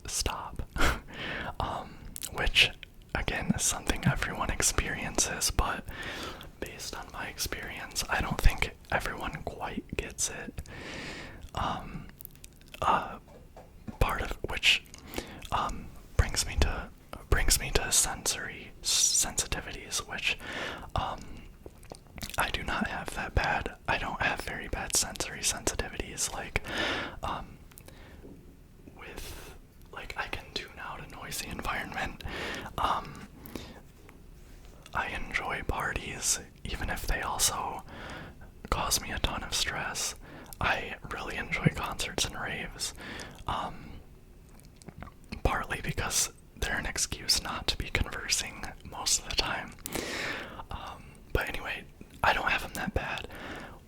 stop. Which, again, is something everyone experiences, but based on my experience, I don't think everyone quite gets it. Part of which brings me to sensory sensitivities, which I do not have that bad. I don't have very bad sensory sensitivities, like with, like, I can tune out a noisy environment. I enjoy parties, even if they also cause me a ton of stress. I really enjoy concerts and raves, partly because they're an excuse not to be conversing most of the time. But anyway, I don't have them that bad.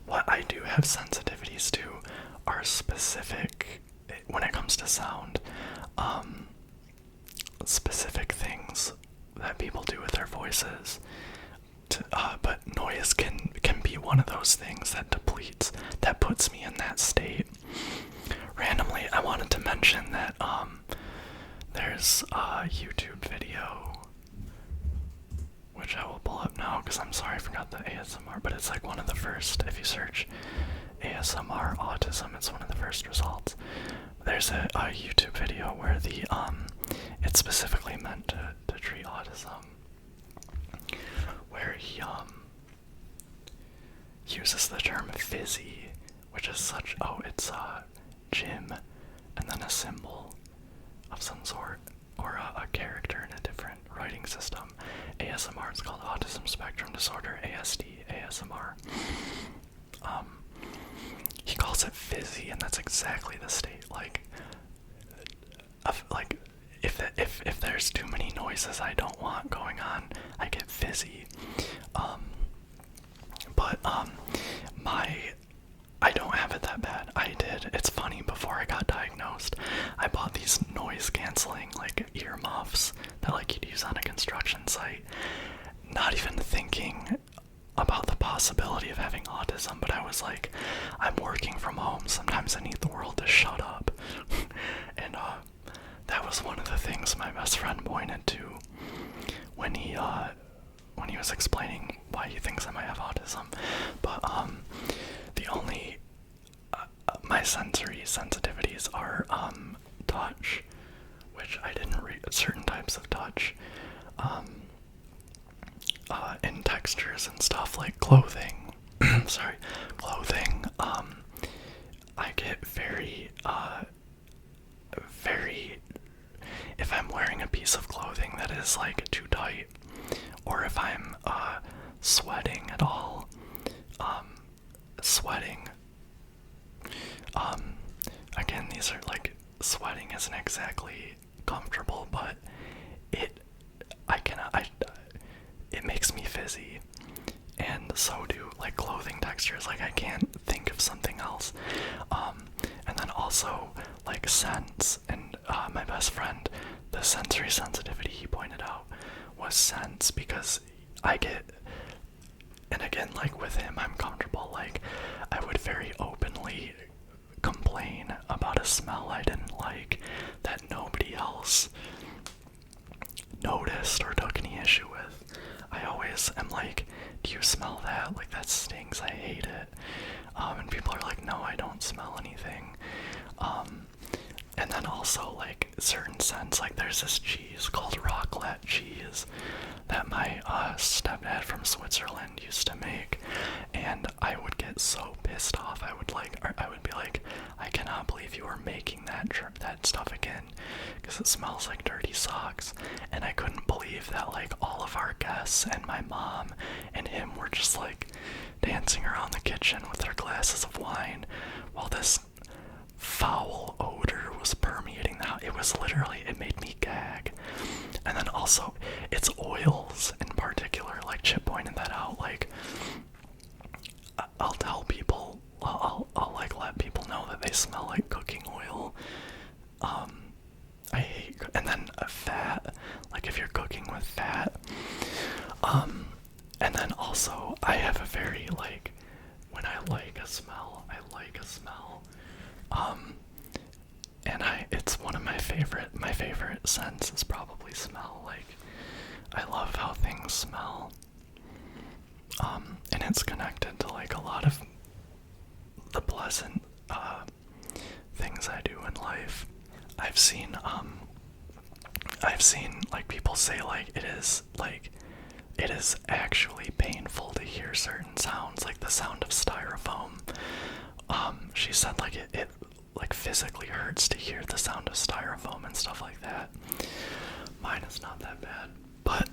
What I do have sensitivities to are specific, when it comes to sound, specific things that people do with their voices. But noise can be one of those things that that puts me in that state. Randomly, I wanted to mention that there's a YouTube video, which I will pull up now because I'm sorry I forgot the ASMR, but it's like one of the first. If you search ASMR autism, it's one of the first results. There's a YouTube video where it's specifically meant to treat autism, where he uses the term fizzy, which is it's a gym and then a symbol of some sort, or a character in a different writing system. ASMR is called Autism Spectrum Disorder, ASD, ASMR. He calls it fizzy, and that's exactly the state, if there's too many noises I don't want going on, I get fizzy. But I don't have it that bad. It's funny, before I got diagnosed, I bought these noise canceling, like, earmuffs that, like, you'd use on a construction site, not even thinking about the possibility of having autism, but I was like, I'm working from home, sometimes I need the world to shut up. And that was one of the things my best friend pointed to when he was explaining why he thinks I might have autism. But my sensory sensitivities are touch, which I didn't read, certain types of touch, and textures and stuff, like clothing. Clothing. I get very wearing a piece of clothing that is like too tight, or if I'm sweating at all. Sweating. Again, these are like, sweating isn't exactly comfortable, but it makes me fizzy, and so do like clothing textures. Like, I can't think of something else. And then also like scents, and my best friend, the sensory sensitivity he pointed out was scents, because I get, and again, like with him, I'm comfortable. Like, I would very openly complain about a smell I didn't like that nobody else noticed or took any issue with. I always am like, do you smell that? Like, that stinks, I hate it. And people are like, no, I don't smell anything. And then also like certain scents, like there's this cheese called raclette cheese that my stepdad from Switzerland used to make, and I would get so pissed off. I would be like, I cannot believe you are making that stuff again, because it smells like dirty socks. And I couldn't believe that like all of our guests and my mom and him were just like dancing around the kitchen with their glasses of wine while this foul odor was permeating the house. It was literally, it made me gag. And then also, it's oils in particular, like Chip pointed that out. Like, I'll tell people, I'll like let people know that they smell like cooking oil. I hate, and then fat, like if you're cooking with fat. And then also, I have a very like, when I like a smell, I like a smell. And it's one of my favorite scents is probably smell. Like, I love how things smell. And it's connected to like a lot of the pleasant, things I do in life. I've seen like people say like it is actually painful to hear certain sounds, like the sound of styrofoam. She said like it like physically hurts to hear the sound of styrofoam and stuff like that. Mine is not that bad, but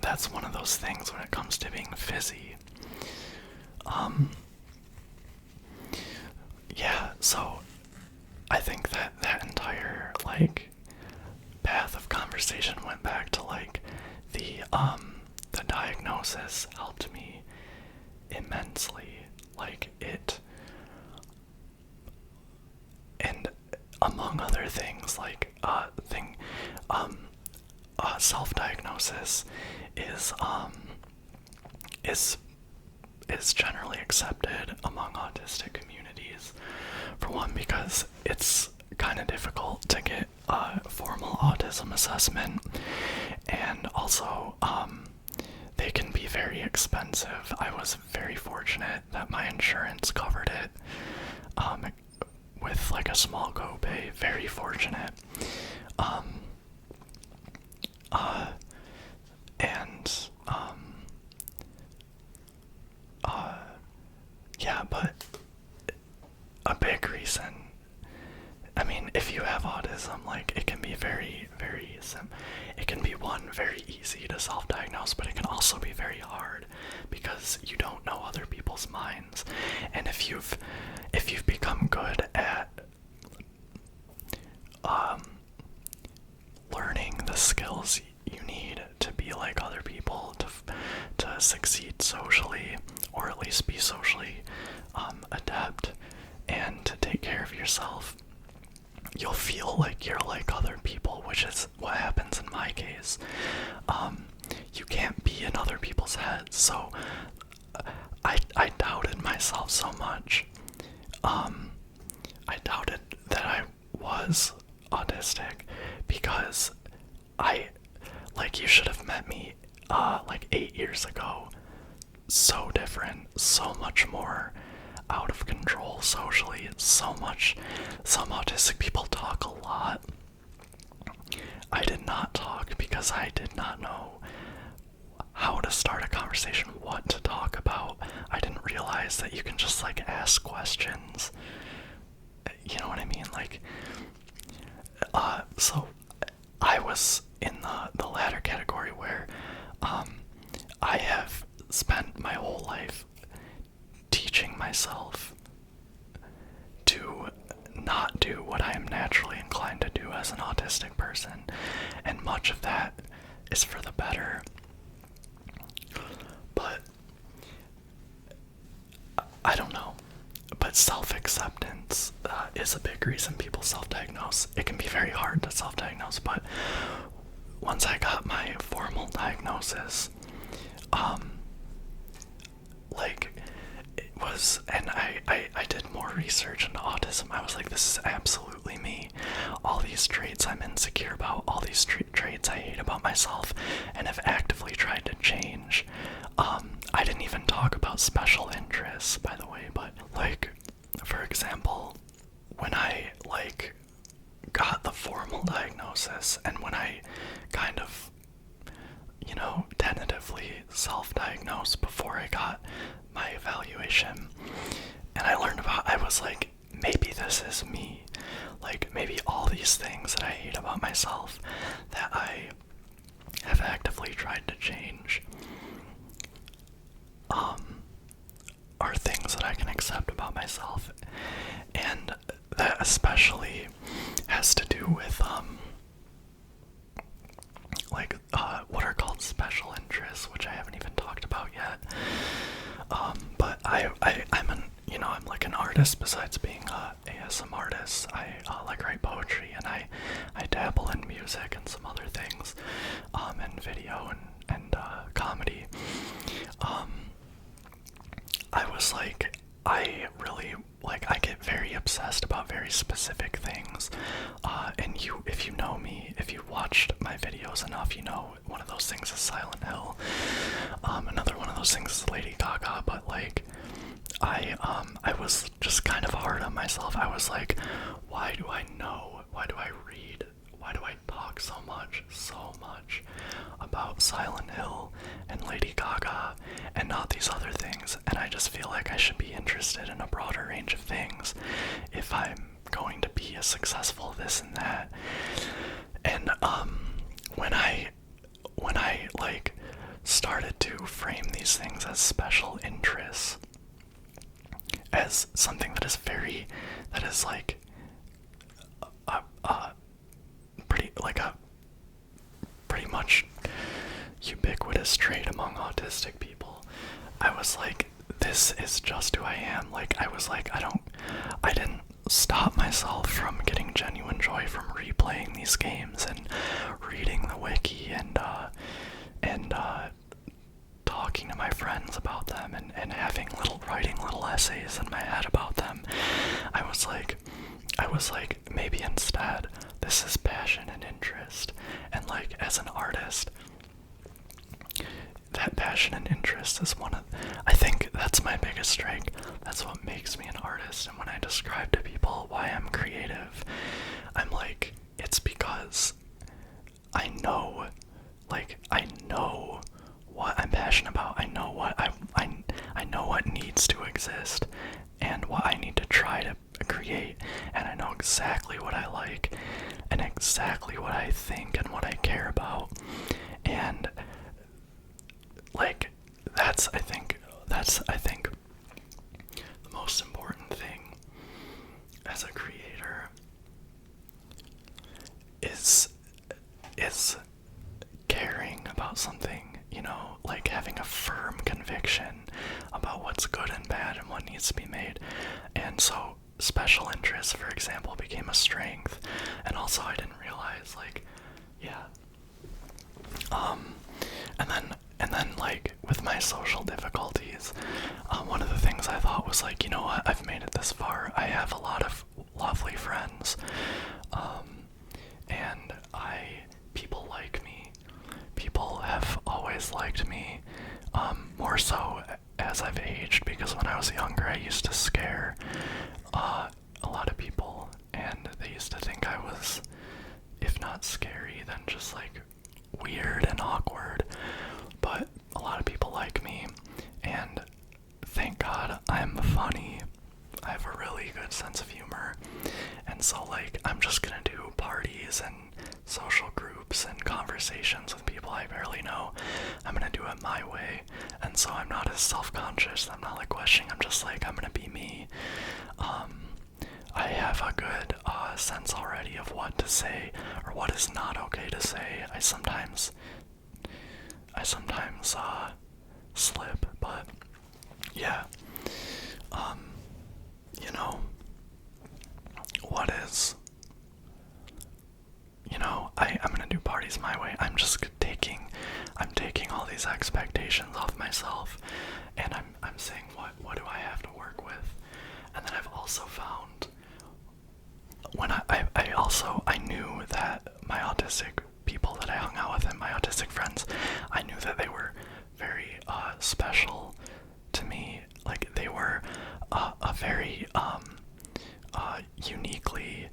that's one of those things when it comes to being fizzy. Yeah, so I think that entire like path of conversation went back to like the diagnosis helped me immensely. Like, it, and among other things, like self-diagnosis is generally accepted among autistic communities. For one, because it's kind of difficult to get a formal autism assessment, and also they can be very expensive. I was very fortunate that my insurance covered it with like a small copay. Very fortunate. Yeah, but a big reason, I mean, if you have autism, like, it can be very, very it can be very easy to self-diagnose, but it can also be very hard because you don't know other people's minds. And if you've become good at learning the skills you need to be like other people, to succeed socially, or at least be socially adept, and to take care of yourself, you'll feel like you're like other people, which is what happens in my case. You can't be in other people's heads, so I doubted myself so much. I doubted that I was autistic because you should have met me like 8 years ago. So different, so much more out of control socially, so much. Some autistic people talk a lot. I did not talk because I did not know how to start a conversation, what to talk about. I didn't realize that you can just like ask questions. You know what I mean? Like, so I was in the latter category where I have spent my whole life teaching myself to not do what I am naturally inclined to do as an autistic person, and much of that is for the better. But I don't know. But self-acceptance is a big reason people self-diagnose. It can be very hard to self-diagnose, but once I got my formal diagnosis, like, it was, and I did more research into autism. I was like, this is absolutely me. All these traits I'm insecure about, all these traits I hate about myself, and have actively tried to change. I didn't even talk about special interests, by the way, but, like, for example, when I, like, got the formal diagnosis, and when I kind of, you know, tentatively self-diagnosed before I got my evaluation, and I learned about, I was like, maybe this is me. Like, maybe all these things that I hate about myself that I have actively tried to change are things that I can accept about myself. And that especially has to do with what are called special interests, which I haven't even talked about yet. But I'm like an artist besides being a ASM artist. I like write poetry, and I dabble in music and some other things, and video and comedy. I was like, I really, like, I get very obsessed about very specific things, and if you know me, if you watched my videos enough, you know one of those things is Silent Hill, another one of those things is Lady Gaga, but, like, I was just kind of hard on myself. I was like, why do I know, why do I read, why do I talk so much about Silent Hill and Lady Gaga and not these other things? And I just feel like I should be interested in a broader range of things if I'm going to be a successful this and that. And when I like started to frame these things as special interests, as something that is like pretty much ubiquitous trait among autistic people, I was like, this is just who I am. Like, I was like, I didn't stop myself from getting genuine joy from replaying these games and reading the wiki and talking to my friends about them and writing little essays in my head about them. I was like, maybe instead this is passion and interest. And, like, as an artist, that passion and interest is I think that's my biggest strength. That's what makes me an artist. And when I describe to people why I'm creative, I'm like, it's because I know what I'm passionate about. I know what I know what needs to exist and what I need to try to create, and I know exactly what I like and exactly what I think and what I care about. And, like, that's I think the most important thing as a creator is caring about something, you know, like having a firm conviction about what's good and bad and what needs to be made. And so special interests, for example, became a strength. And also I didn't realize, like, yeah. And then like with my social difficulties, one of the things I thought was, like, you know what, I've made it this far. I have a lot of lovely friends, and people like me. People have always liked me, more so as I've aged, because when I was younger I used to scare a lot of people, and they used to think I was, if not scary, then just, like, weird and awkward. But a lot of people like me, and thank God I'm funny. I have a really good sense of humor, and so, like, I'm just gonna do parties and social groups groups and conversations with people I barely know, I'm gonna do it my way, and so I'm not as self-conscious. I'm not like questioning. I'm just like, I'm gonna be me. I have a good sense already of what to say or what is not okay to say. I sometimes slip, but yeah. You know, what is, I'm gonna do parties my way. I'm taking all these expectations off myself, and I'm saying, what do I have to work with? And then I've also found, when I knew that my autistic people that I hung out with and my autistic friends, I knew that they were very special to me. Like, they were a very uniquely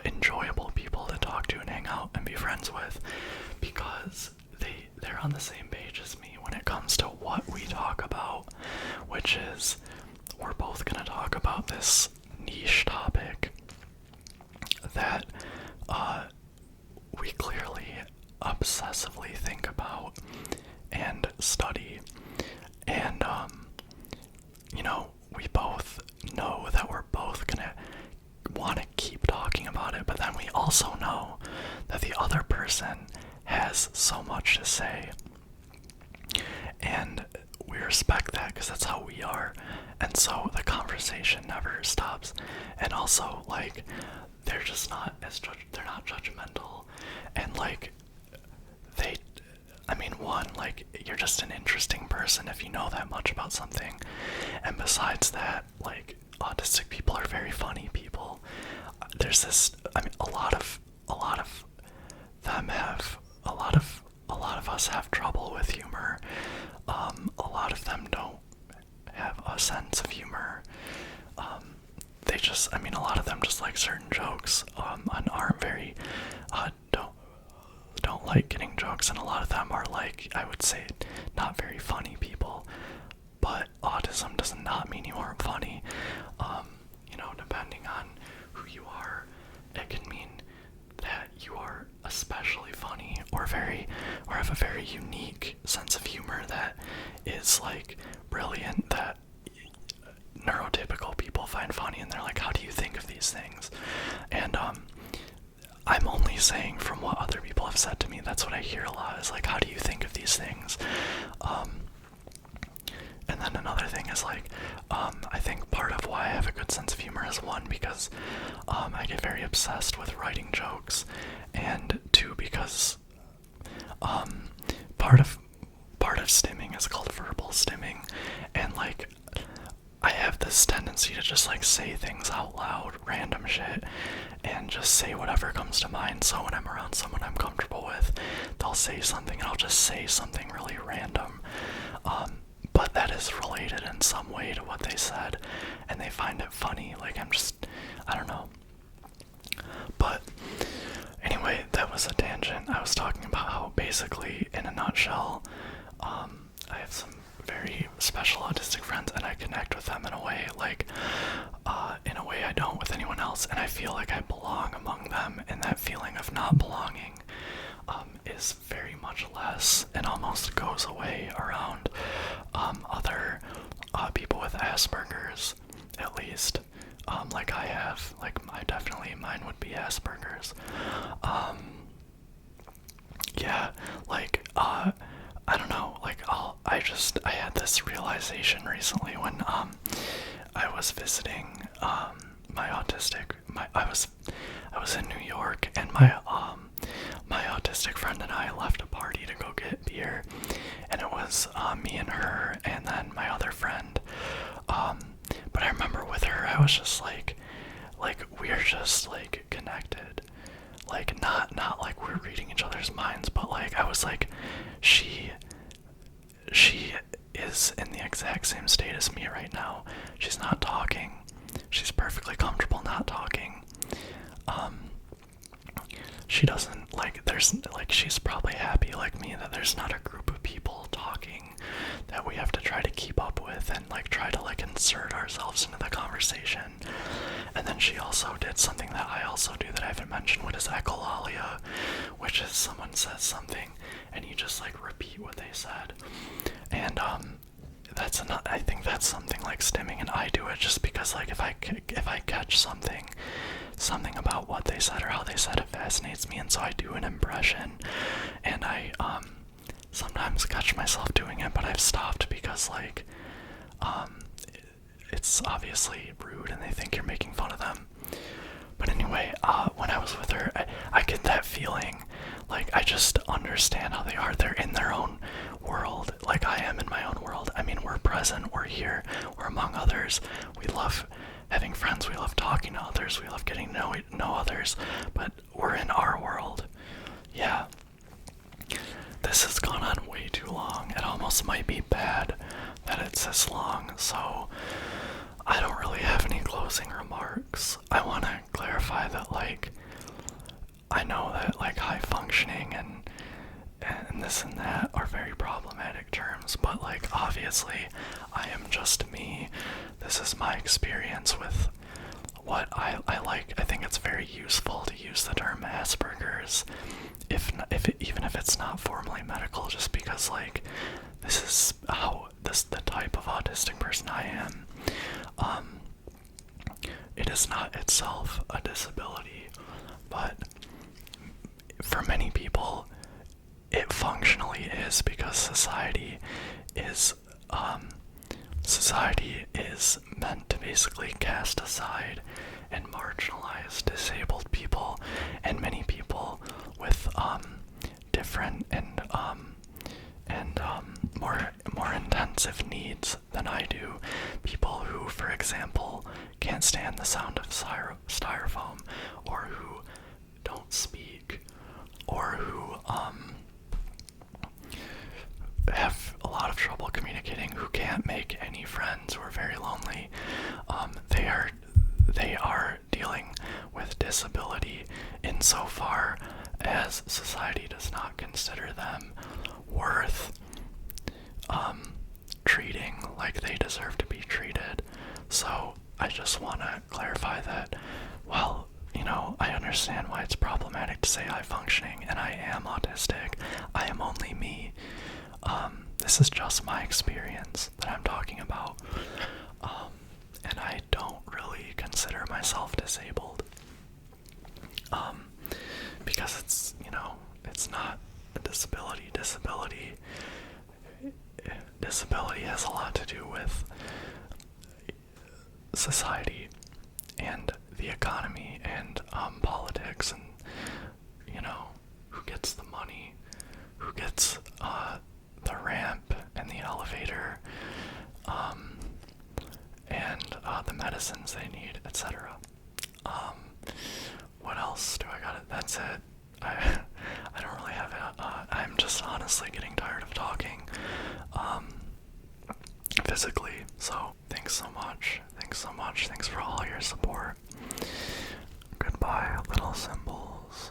enjoyable people to talk to and hang out and be friends with, because they're on the same page as me when it comes to what we talk about, which is, we're both gonna talk about this niche topic that we clearly obsessively think about and study, and we both know that we're both gonna want to keep talking about it, but then we also know that the other person has so much to say, and we respect that because that's how we are, and so the conversation never stops. And also, like, they're just not they're not judgmental, and like, one, like, you're just an interesting person if you know that much about something, and besides that, like, autistic people are very funny people. There's this, a lot of them have, a lot of us have trouble with humor. A lot of them don't have a sense of humor. They just, a lot of them just like certain jokes, and aren't very, don't like getting jokes, and a lot of them are, like, I would say, not very funny people. But autism does not mean you aren't funny. Depending on who you are, it can mean that you are especially funny, or have a very unique sense of humor that is, like, brilliant, that neurotypical people find funny, and they're like, how do you think of these things? And I'm only saying from what other people have said to me. That's what I hear a lot, is like, how do you think of these things? And then another thing is, like, I think part of why I have a good sense of humor is, one, because I get very obsessed with writing jokes, and two, because part of stimming is called verbal stimming, and, like, I have this tendency to just, like, say things out loud, random shit, and just say whatever comes to mind. So when I'm around someone I'm comfortable with, they'll say something and I'll just say something really random, but that is related in some way to what they said, and they find it funny. Like, I don't know. But anyway, that was a tangent. I was talking about how, basically, in a nutshell, I have some very special autistic friends, and I connect with them in a way, like, in a way I don't with anyone else, and I feel like I belong among them, and that feeling of not belonging is very much less, and almost goes away around other people with Aspergers, at least, like I have. Like, mine would be Aspergers. Yeah, like, I don't know, like, I had this realization recently when I was visiting I was in New York, and my autistic friend and I left a party to go get beer, and it was me and her and then my other friend, but I remember with her, I was just like we're just, like, connected, like, not like we're reading each other's minds, but, like, I was like, she is in the exact same state as me right now. She's not talking. She's perfectly comfortable not talking. She doesn't, like, she's probably happy, like me, that there's not a group of people talking that we have to try to keep up with and like try to like insert ourselves into the conversation. And then she also did something that I also do that I haven't mentioned, which is echolalia, which is someone says something and you just like repeat what they said. And I think that's something like stimming, and I do it just because like if I catch something about what they said or how they said it fascinates me, and so I do an impression, and I sometimes catch myself doing it, but I've stopped because like it's obviously rude and they think you're making fun of them. But anyway, when I was with her, I get that feeling. Like, I just understand how they are. They're in their own world, like I am in my own world. I mean, we're present, we're here, we're among others. We love having friends, we love talking to others, we love getting to know others, but we're in our world. Yeah. This has gone on way too long. It almost might be bad that it's this long, so I don't really have any closing remarks. I want to clarify that, like, I know that, like, high functioning and this and that are very problematic terms, but, like, obviously, I am just me. This is my experience with what I like. I think it's very useful to use the term Aspergers, even if it's not formally medical, just because, like, this is the type of autistic person I am. It is not itself a disability, but for many people, it functionally is, because society is meant to basically cast aside and marginalize disabled people, and many people with different and more intensive needs than I do. People who, for example, can't stand the sound of styrofoam, or who don't speak, or who have a lot of trouble communicating, who can't make any friends, who are very lonely. They are dealing with disability insofar as society does not consider them worth treating like they deserve to be treated. So I just want to clarify that, while, you know, I understand why it's problematic to say high functioning and I am autistic, I am only me. This is just my experience that I'm talking about. And I don't really consider myself disabled. Because it's, you know, it's not a disability. Disability has a lot to do with society and the economy and politics, and, you know, who gets the money, who gets the ramp and the elevator, and the medicines they need, etc. What else do I got? That's it. I don't really have it. I'm just honestly getting tired of talking physically. So thanks so much. Thanks for all your support. Goodbye, little symbols.